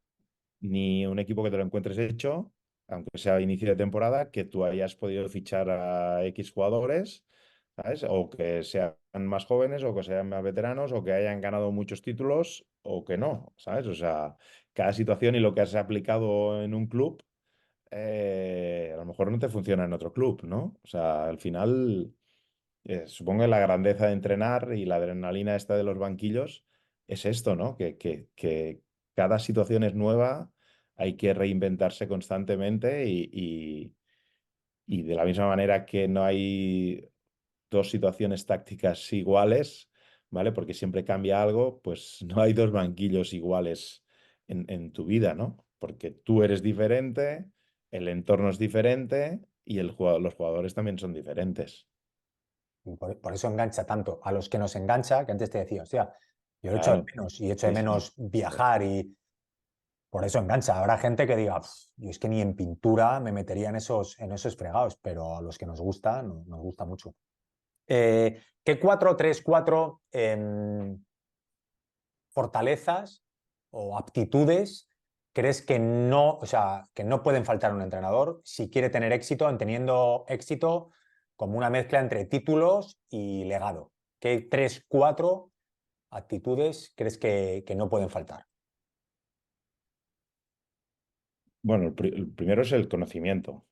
ni un equipo que te lo encuentres hecho, aunque sea a inicio de temporada, que tú hayas podido fichar a X jugadores, ¿sabes? O que sean más jóvenes, o que sean más veteranos, o que hayan ganado muchos títulos, o que no, ¿sabes? O sea, cada situación y lo que has aplicado en un club, a lo mejor no te funciona en otro club, ¿no? O sea, al final. supongo que la grandeza de entrenar y la adrenalina esta de los banquillos es esto, ¿no? Que cada situación es nueva, hay que reinventarse constantemente y de la misma manera que no hay dos situaciones tácticas iguales, ¿vale? Porque siempre cambia algo, pues no hay dos banquillos iguales en tu vida, ¿no? Porque tú eres diferente, el entorno es diferente y los jugadores también son diferentes. Por eso engancha tanto. A los que nos engancha, que antes te decía, hostia, yo lo echo de Claro, menos y echo de sí, sí. menos viajar y por eso engancha. Habrá gente que diga, yo es que ni en pintura me metería en esos fregados, pero a los que nos gusta, nos gusta mucho. ¿Qué 4-3-4 fortalezas o aptitudes crees que no, o sea, que no pueden faltar a un entrenador si quiere tener éxito, teniendo éxito como una mezcla entre títulos y legado? ¿Qué 3-4 actitudes crees que no pueden faltar? Bueno, el primero es el conocimiento.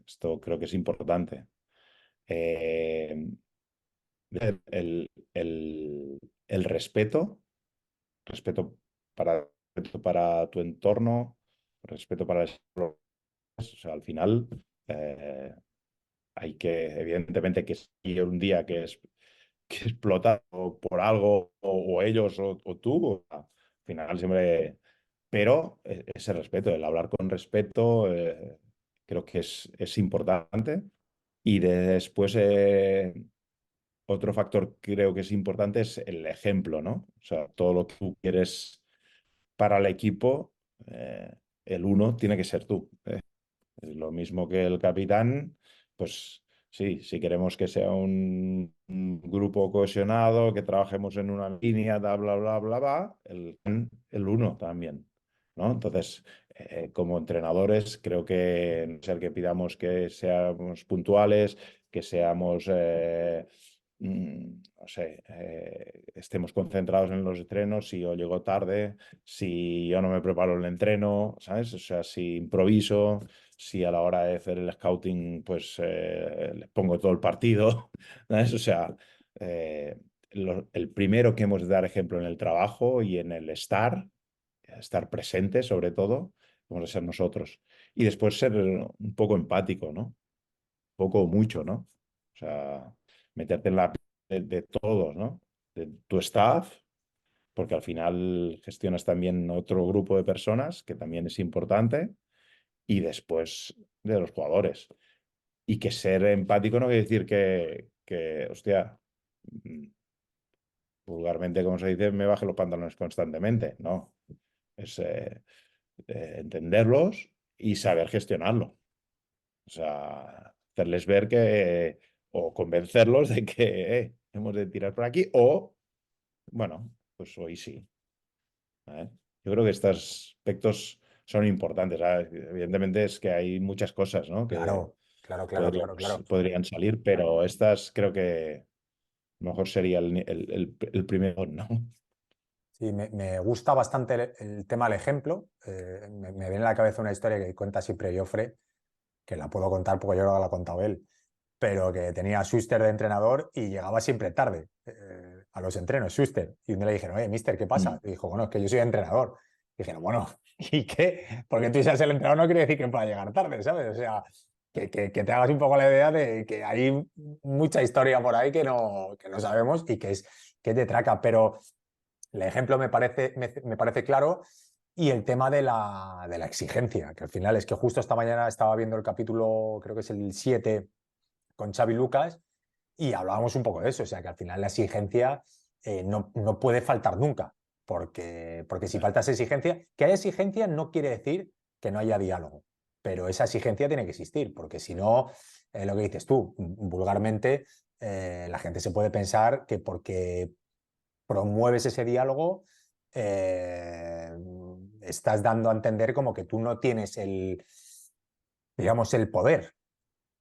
Esto creo que es importante. Eh, el respeto respeto para tu entorno, respeto para o sea, al final hay que, evidentemente, que si un día que explota por algo, o ellos, o tú, al final siempre. Pero ese respeto, el hablar con respeto, creo que es importante. Y después, otro factor creo que es importante es el ejemplo, ¿no? O sea, todo lo que tú quieres para el equipo, el uno tiene que ser tú. Es lo mismo que el capitán, pues sí, si queremos que sea un grupo cohesionado, que trabajemos en una línea, bla, bla, bla, bla, bla, el uno también, ¿no? Entonces, como entrenadores, creo que no ser que pidamos que seamos puntuales, que seamos, no sé, estemos concentrados en los entrenos, si yo llego tarde, si yo no me preparo el entreno, ¿sabes? O sea, si improviso, si a la hora de hacer el scouting, pues les pongo todo el partido, ¿sabes? O sea, eh, el primero que hemos de dar ejemplo en el trabajo y en el estar presente sobre todo, hemos de ser nosotros. Y después ser un poco empático, ¿no? Poco o mucho, ¿no? O sea, meterte en la piel de todos, ¿no? De tu staff, porque al final gestionas también otro grupo de personas, que también es importante, y después de los jugadores. Y que ser empático no quiere decir hostia, mm, vulgarmente, como se dice, me baje los pantalones constantemente. No, es entenderlos y saber gestionarlo. O sea, hacerles ver o convencerlos de que hemos de tirar por aquí, o, bueno, pues hoy sí. ¿Vale? Yo creo que estos aspectos son importantes. ¿Sabes? Evidentemente es que hay muchas cosas, ¿no? que Claro, claro, claro, podrían, claro, claro. podrían salir, pero estas creo que mejor sería el primero, ¿no? Sí, me gusta bastante el tema del ejemplo. Me viene a la cabeza una historia que cuenta siempre Joffre, que la puedo contar porque yo creo que la ha contado él, pero que tenía a Schuster de entrenador y llegaba siempre tarde a los entrenos, Schuster. Y un día le dijeron, oye, mister, ¿qué pasa? Mm. Y dijo, bueno, es que yo soy entrenador. Y dijeron, bueno, ¿y qué? Porque tú seas el entrenador no quiere decir que pueda llegar tarde, ¿sabes? O sea, que te hagas un poco la idea de que hay mucha historia por ahí que no sabemos y que es de traca, pero el ejemplo me parece claro y el tema de la exigencia, que al final es que justo esta mañana estaba viendo el capítulo, creo que es el 7 con Xavi Lucas y hablábamos un poco de eso, o sea que al final la exigencia no puede faltar nunca, porque si falta esa exigencia, que haya exigencia no quiere decir que no haya diálogo, pero esa exigencia tiene que existir, porque si no, lo que dices tú, vulgarmente, la gente se puede pensar que porque promueves ese diálogo, eh, estás dando a entender como que tú no tienes digamos, el poder.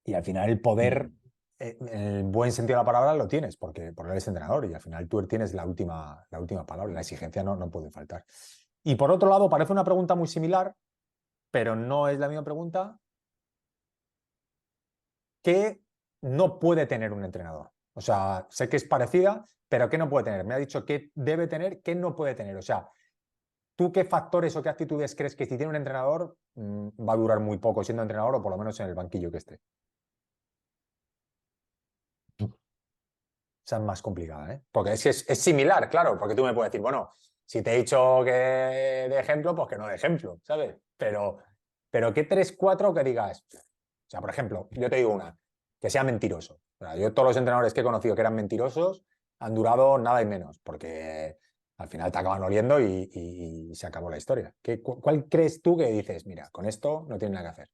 Y al final el poder, Mm. en el buen sentido de la palabra, lo tienes, porque eres entrenador y al final tú tienes la última palabra. La exigencia no puede faltar. Y por otro lado, parece una pregunta muy similar, pero no es la misma pregunta. ¿Qué no puede tener un entrenador? O sea, sé que es parecida, pero ¿qué no puede tener? Me ha dicho qué debe tener, qué no puede tener. O sea, ¿tú qué factores o qué actitudes crees que si tiene un entrenador va a durar muy poco siendo entrenador o por lo menos en el banquillo que esté? Esa es más complicada, ¿eh? Porque es similar, claro, porque tú me puedes decir, bueno, si te he dicho que de ejemplo, pues que no de ejemplo, ¿sabes? Pero ¿qué tres, cuatro que digas? O sea, por ejemplo, yo te digo una, que sea mentiroso. O sea, yo todos los entrenadores que he conocido que eran mentirosos han durado nada y menos, porque al final te acaban oliendo y se acabó la historia. ¿Cuál crees tú que dices, mira, con esto no tiene nada que hacer?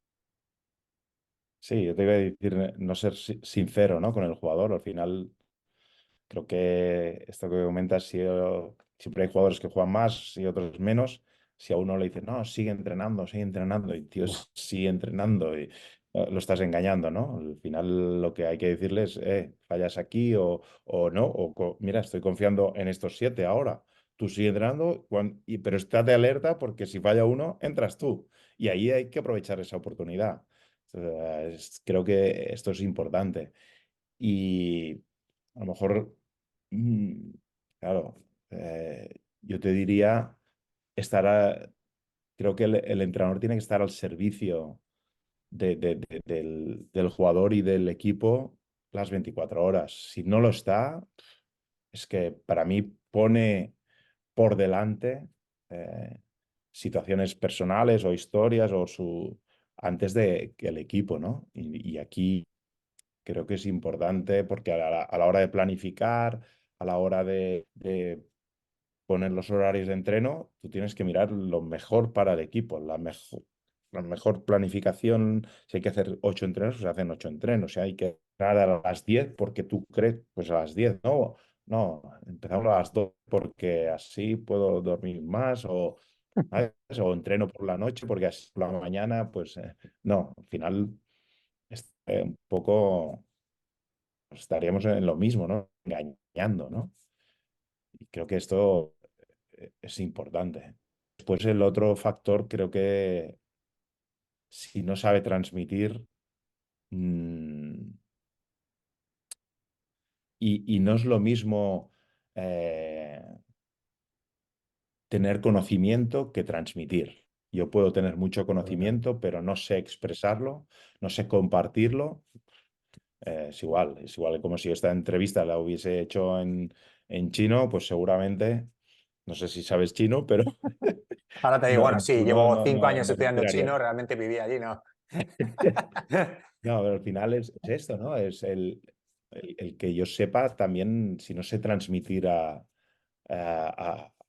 Sí, yo te iba a decir no ser sincero, ¿no? Con el jugador. Al final, creo que esto que comentas, siempre hay jugadores que juegan más y otros menos. Si a uno le dices, no, sigue entrenando, y tío, Uf. sigue entrenando, y lo estás engañando, ¿no? Al final lo que hay que decirles, fallas aquí o no, mira, estoy confiando en estos 7 ahora. Tú sigue entrenando, pero estate alerta porque si falla uno, entras tú. Y ahí hay que aprovechar esa oportunidad. Creo que esto es importante. Y a lo mejor, claro, yo te diría, creo que el entrenador tiene que estar al servicio del jugador y del equipo las 24 horas. Si no lo está, es que para mí pone por delante eh, situaciones personales o historias antes de que el equipo, ¿no? Y aquí creo que es importante porque a la hora de planificar, a la hora de poner los horarios de entreno, tú tienes que mirar lo mejor para el equipo, la mejor planificación. Si hay que hacer 8 entrenos, pues se hacen 8 entrenos. Si hay que entrenar a las 10 porque tú crees, pues a las 10. No, no, empezamos a las 2 porque así puedo dormir más ¿sabes? O entreno por la noche porque así por la mañana, pues no, al final es un poco pues estaríamos en lo mismo, ¿no? Engañando, ¿no? Y creo que esto es importante. Después el otro factor, creo que si no sabe transmitir, mm, y no es lo mismo eh, tener conocimiento que transmitir. Yo puedo tener mucho conocimiento, pero no sé expresarlo, no sé compartirlo. Es igual como si esta entrevista la hubiese hecho en chino, pues seguramente, no sé si sabes chino, pero Ahora te digo, no, bueno, sí, tú no, llevo no, 5 años no te estudiando enterarías. chino, realmente viví allí, ¿no? No, pero al final es esto, ¿no? Es el que yo sepa también, si no sé transmitir a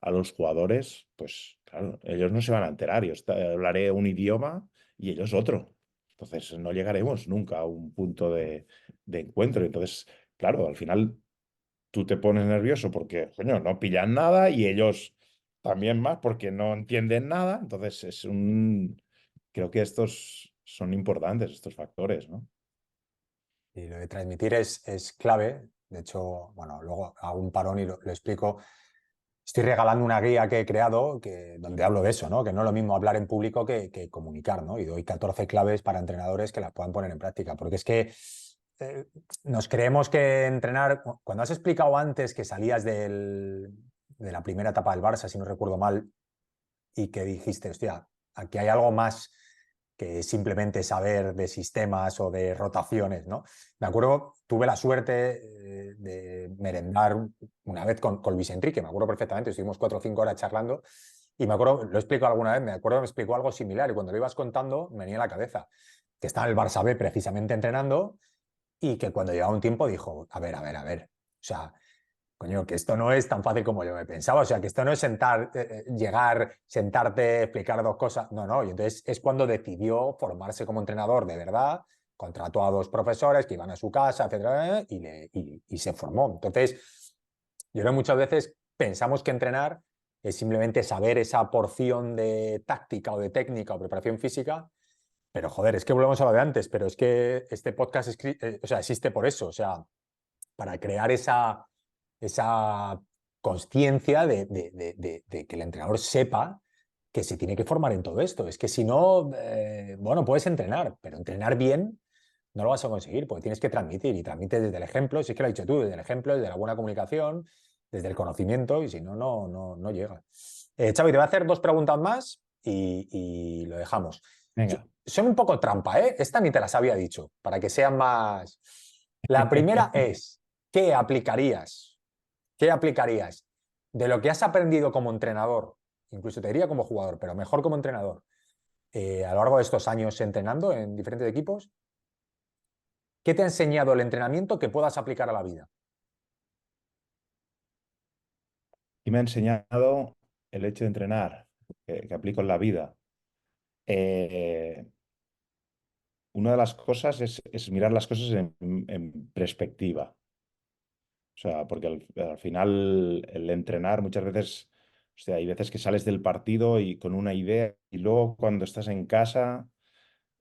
los jugadores, pues claro, ellos no se van a enterar. Yo hablaré un idioma y ellos otro. Entonces no llegaremos nunca a un punto de encuentro. Entonces, claro, al final tú te pones nervioso porque, coño, no pillan nada y ellos también más porque no entienden nada. Entonces creo que estos son importantes, estos factores, ¿no? Y lo de transmitir es clave. De hecho, bueno, luego hago un parón y lo explico. Estoy regalando una guía que he creado donde hablo de eso, ¿no? Que no es lo mismo hablar en público que comunicar, ¿no? Y doy 14 claves para entrenadores que las puedan poner en práctica. Porque es que eh, nos creemos que entrenar. Cuando has explicado antes que salías de la primera etapa del Barça, si no recuerdo mal, y que dijiste, hostia, aquí hay algo más que simplemente saber de sistemas o de rotaciones, ¿no? Me acuerdo, tuve la suerte de merendar una vez con Luis Enrique, me acuerdo perfectamente, estuvimos 4 o 5 horas charlando y me acuerdo, lo he explicado alguna vez, me acuerdo que me explicó algo similar y cuando lo ibas contando me venía a la cabeza, que estaba en el Barça B precisamente entrenando y que cuando llegaba un tiempo dijo, a ver, o sea, coño, que esto no es tan fácil como yo me pensaba. O sea, que esto no es llegar, sentarte, explicar dos cosas. No, no. Y entonces es cuando decidió formarse como entrenador de verdad. Contrató a 2 profesores que iban a su casa, etcétera, y se formó. Entonces, yo creo que muchas veces pensamos que entrenar es simplemente saber esa porción de táctica o de técnica o preparación física. Pero joder, es que volvemos a lo de antes, pero es que este podcast o sea, existe por eso. O sea, para crear esa conciencia de que el entrenador sepa que se tiene que formar en todo esto. Es que si no, bueno, puedes entrenar, pero entrenar bien no lo vas a conseguir, porque tienes que transmitir, y transmites desde el ejemplo, si es que lo has dicho tú, desde el ejemplo, desde la buena comunicación, desde el conocimiento, y si no, no llega. Xavi, te voy a hacer 2 preguntas más y lo dejamos. Venga. Son un poco trampa, ¿eh? Esta ni te las había dicho, para que sean más... La primera es, ¿qué aplicarías? ¿Qué aplicarías de lo que has aprendido como entrenador? Incluso te diría como jugador, pero mejor como entrenador, a lo largo de estos años entrenando en diferentes equipos. ¿Qué te ha enseñado el entrenamiento que puedas aplicar a la vida? Y me ha enseñado el hecho de entrenar, que aplico en la vida. Eh, una de las cosas es mirar las cosas en perspectiva. O sea, porque al final el entrenar muchas veces, o sea, hay veces que sales del partido y con una idea y luego cuando estás en casa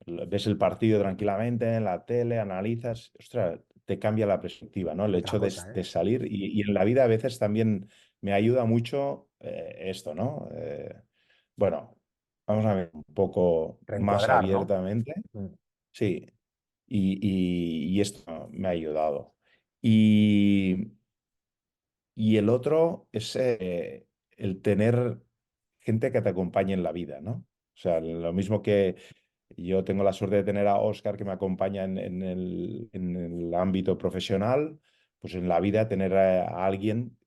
ves el partido tranquilamente en la tele, analizas, ostras, te cambia la perspectiva, ¿no? El Otra hecho cosa, ¿eh? de salir y en la vida a veces también me ayuda mucho esto, ¿no? Bueno, vamos a ver un poco más Reencuadrar, ¿no? abiertamente. Mm. Sí, y esto me ha ayudado. Y, y el otro es el tener gente que te acompañe en la vida, ¿no? O sea, lo mismo que yo tengo la suerte de tener a Oscar que me acompaña en el ámbito profesional, pues en la vida tener a alguien,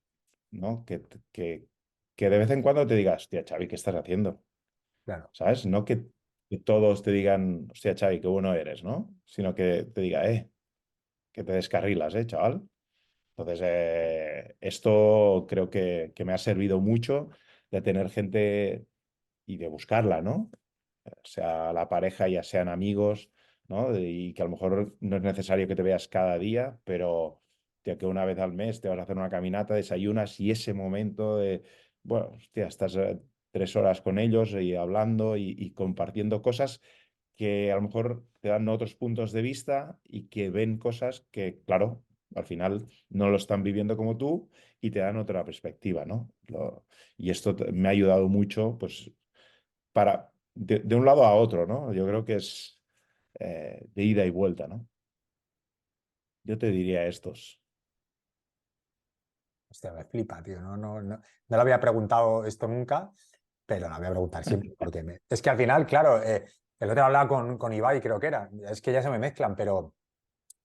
¿no? Que, que de vez en cuando te diga, hostia, Xavi, ¿qué estás haciendo? Claro, ¿Sabes? No que todos te digan, hostia, Xavi, qué bueno eres, ¿no? Sino que te diga, que te descarrilas, chaval. Entonces, esto creo que me ha servido mucho de tener gente y de buscarla, ¿no? Sea la pareja, ya sean amigos, ¿no? Y que a lo mejor no es necesario que te veas cada día, pero tío, que una vez al mes te vas a hacer una caminata, desayunas y ese momento de, bueno, hostia, estás 3 horas con ellos y hablando y compartiendo cosas que a lo mejor te dan otros puntos de vista y que ven cosas que, claro, al final no lo están viviendo como tú y te dan otra perspectiva, ¿no? Y esto me ha ayudado mucho, pues, para, de un lado a otro, ¿no? Yo creo que es de ida y vuelta, ¿no? Yo te diría estos. hostia, me flipa, tío. No lo había preguntado esto nunca, pero lo voy a preguntar siempre, porque es que al final, claro, el otro día hablaba con Ibai, creo que era, es que ya se me mezclan, pero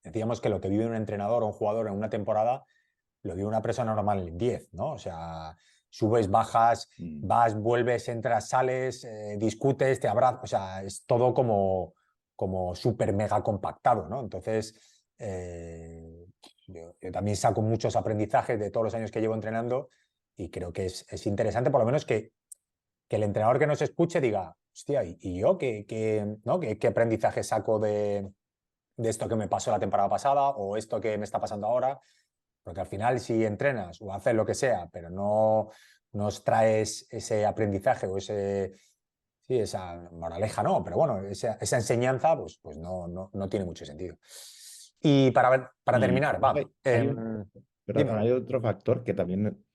decíamos que lo que vive un entrenador o un jugador en una temporada lo vive una persona normal en 10, ¿no? O sea, subes, bajas, Mm. vas, vuelves, entras, sales, discutes, te abrazas, o sea, es todo como súper mega compactado, ¿no? Entonces, yo también saco muchos aprendizajes de todos los años que llevo entrenando y creo que es interesante, por lo menos que el entrenador que nos escuche diga, hostia, ¿y yo ¿no? ¿Qué aprendizaje saco de esto que me pasó la temporada pasada o esto que me está pasando ahora? Porque al final, si entrenas o haces lo que sea, pero no nos traes ese aprendizaje o sí, esa moraleja, no, pero bueno, esa enseñanza, pues no tiene mucho sentido. Y para Y terminar, va, perdón, dime. hay otro factor que también,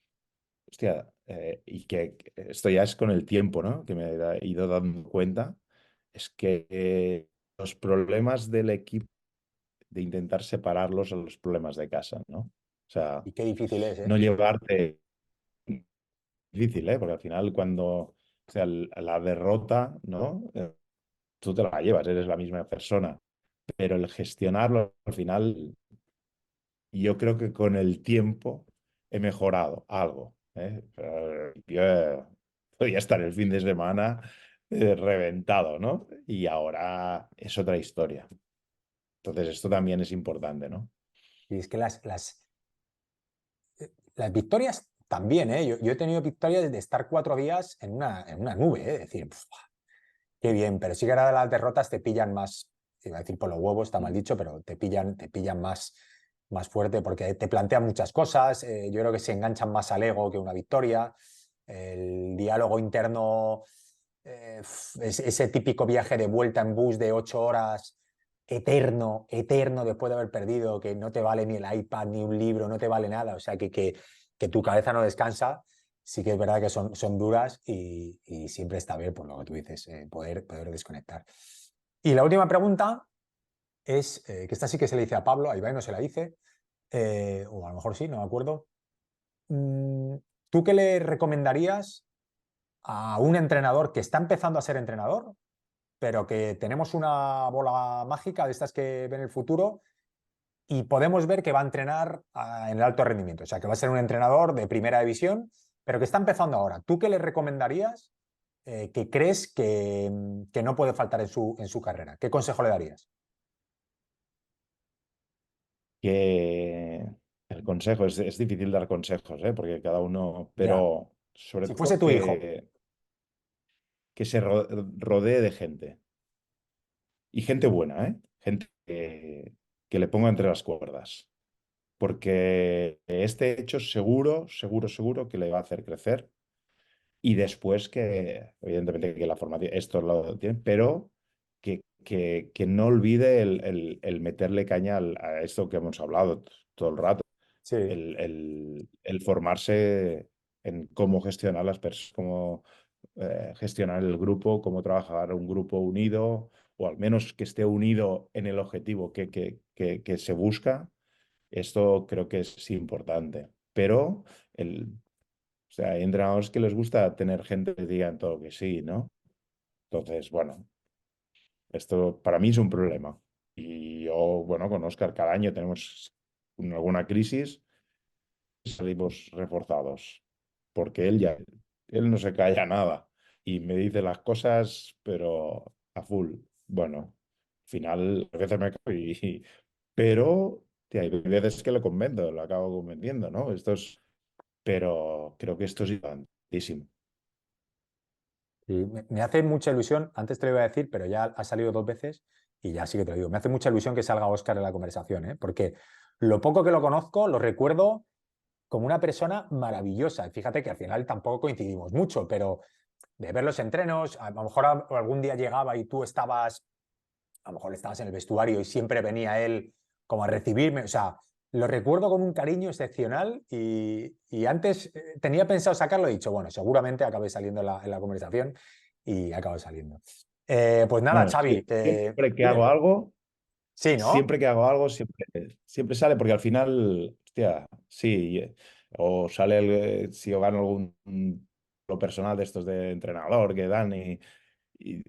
hostia, y que esto ya es con el tiempo, ¿no? Que me he ido dando cuenta, es que los problemas del equipo, de intentar separarlos a los problemas de casa, ¿no? O sea, Y qué difícil es, no ¿eh? llevarte difícil, ¿eh? Porque al final cuando, o sea, la derrota, ¿no? Tú te la llevas, eres la misma persona, pero el gestionarlo al final, yo creo que con el tiempo he mejorado algo, ¿eh? Yo podía estar el fin de semana reventado, ¿no? Y ahora es otra historia. Entonces esto también es importante, ¿no? Y es que las victorias también, ¿eh? Yo he tenido victorias de estar 4 días en una nube, ¿eh? Es decir, qué bien, pero sí que ahora las derrotas te pillan más, iba a decir por los huevos, está mal Mm. dicho, pero te pillan más fuerte porque te plantean muchas cosas. Yo creo que se enganchan más al ego que una victoria. El diálogo interno, ese típico viaje de vuelta en bus de 8 horas, eterno, eterno después de haber perdido, que no te vale ni el iPad, ni un libro, no te vale nada. O sea, que tu cabeza no descansa. Sí que es verdad que son duras y siempre está bien, por lo que tú dices, poder desconectar. Y la última pregunta es, que esta sí que se le dice a Pablo, a Ibai no se la dice, o a lo mejor sí, no me acuerdo. ¿Tú qué le recomendarías a un entrenador que está empezando a ser entrenador, pero que tenemos una bola mágica de estas que ven el futuro y podemos ver que va a entrenar en el alto rendimiento? O sea, que va a ser un entrenador de primera división, pero que está empezando ahora. ¿Tú qué le recomendarías que crees que no puede faltar en su carrera? ¿Qué consejo le darías? Que el consejo, es difícil dar consejos, ¿eh? Porque cada uno, Ya. pero sobre Si fuese todo tu hijo. que se rodee de gente. Y gente buena, ¿eh? Gente que le ponga entre las cuerdas. Porque este hecho seguro, seguro, seguro que le va a hacer crecer. Y después que, evidentemente, que la formación, esto lo tiene, pero que no olvide el meterle caña a esto que hemos hablado todo el rato, Sí, el formarse en cómo gestionar las personas, cómo gestionar el grupo, cómo trabajar un grupo unido, o al menos que esté unido en el objetivo que se busca. Esto creo que es importante. Pero o sea, hay entrenadores que les gusta tener gente que diga todo que sí, ¿no? Entonces, bueno, esto para mí es un problema. Y yo, bueno, con Óscar cada año tenemos alguna crisis y salimos reforzados, porque él no se calla nada y me dice las cosas, pero a full. Bueno, al final a veces me cago pero tía, hay veces que lo convento, lo acabo convenciendo, ¿no? Pero creo que esto es importantísimo. y me hace mucha ilusión, antes te lo iba a decir, pero ya ha salido 2 veces y ya sí que te lo digo. Me hace mucha ilusión que salga Óscar en la conversación, ¿eh? Porque lo poco que lo conozco lo recuerdo como una persona maravillosa. Fíjate que al final tampoco coincidimos mucho, pero de ver los entrenos, a lo mejor algún día llegaba y tú estabas, a lo mejor estabas en el vestuario y siempre venía él como a recibirme. O sea, lo recuerdo con un cariño excepcional y antes tenía pensado sacarlo, he dicho, bueno, seguramente acabe saliendo en la conversación y acaba saliendo. Pues nada, Bueno, Xavi, siempre que hago dime. algo, Sí, ¿no? siempre que hago algo, siempre sale, porque al final, hostia, sí, o sale si yo gano lo personal de estos de entrenador que dan y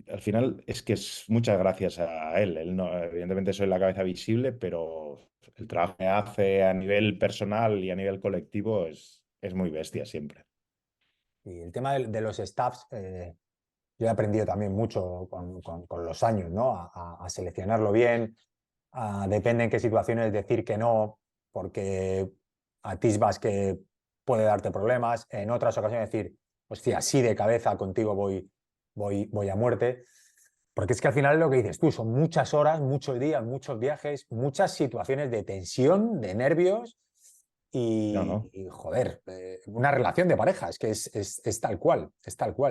al final es que es muchas gracias a él. Él no, evidentemente soy la cabeza visible, pero el trabajo que hace a nivel personal y a nivel colectivo es muy bestia siempre. Y el tema de los staffs, yo he aprendido también mucho con los años, ¿no? A seleccionarlo bien, depende en qué situaciones decir que no, porque atisbas que puede darte problemas. En otras ocasiones decir, hostia, así de cabeza contigo voy a muerte. Porque es que al final lo que dices tú, son muchas horas, muchos días, muchos viajes, muchas situaciones de tensión, de nervios No, no. joder, una relación de pareja, es que es tal cual,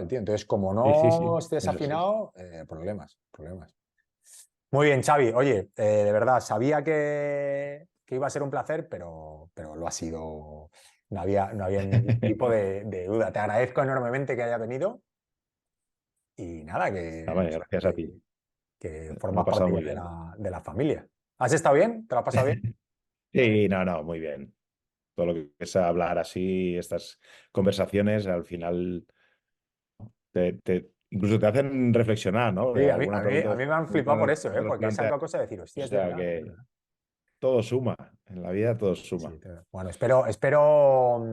tío. Entonces, como Sí, sí, no sí. estés Eso es. afinado, problemas, problemas. Muy bien, Xavi. Oye, de verdad, sabía que iba a ser un placer, pero lo ha sido. No había ningún tipo de duda. Te agradezco enormemente que haya venido y nada, Ah, vale, gracias a ti. que Me lo he formas pasado parte ya muy de bien. la familia. ¿Has estado bien? ¿Te lo has pasado bien? Sí, no, no, muy bien. Todo lo que es hablar así, estas conversaciones, al final incluso te hacen reflexionar, ¿no? Sí, De alguna pregunta a mí me han flipado por eso, ¿eh? Porque es plantea. algo cosa de decir, O hostia, es sea verdad. Es que verdad. todo suma. En la vida todo Sí, sí, suma. bueno, espero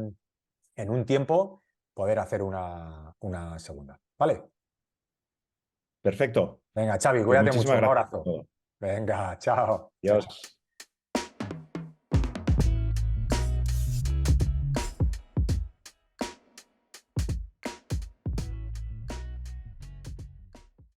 en un tiempo poder hacer una segunda. ¿Vale? Perfecto. Venga, Xavi, Pues cuídate mucho. muchísimas Un gracias por abrazo. todo. Venga, chao. Chao, chao. Adiós.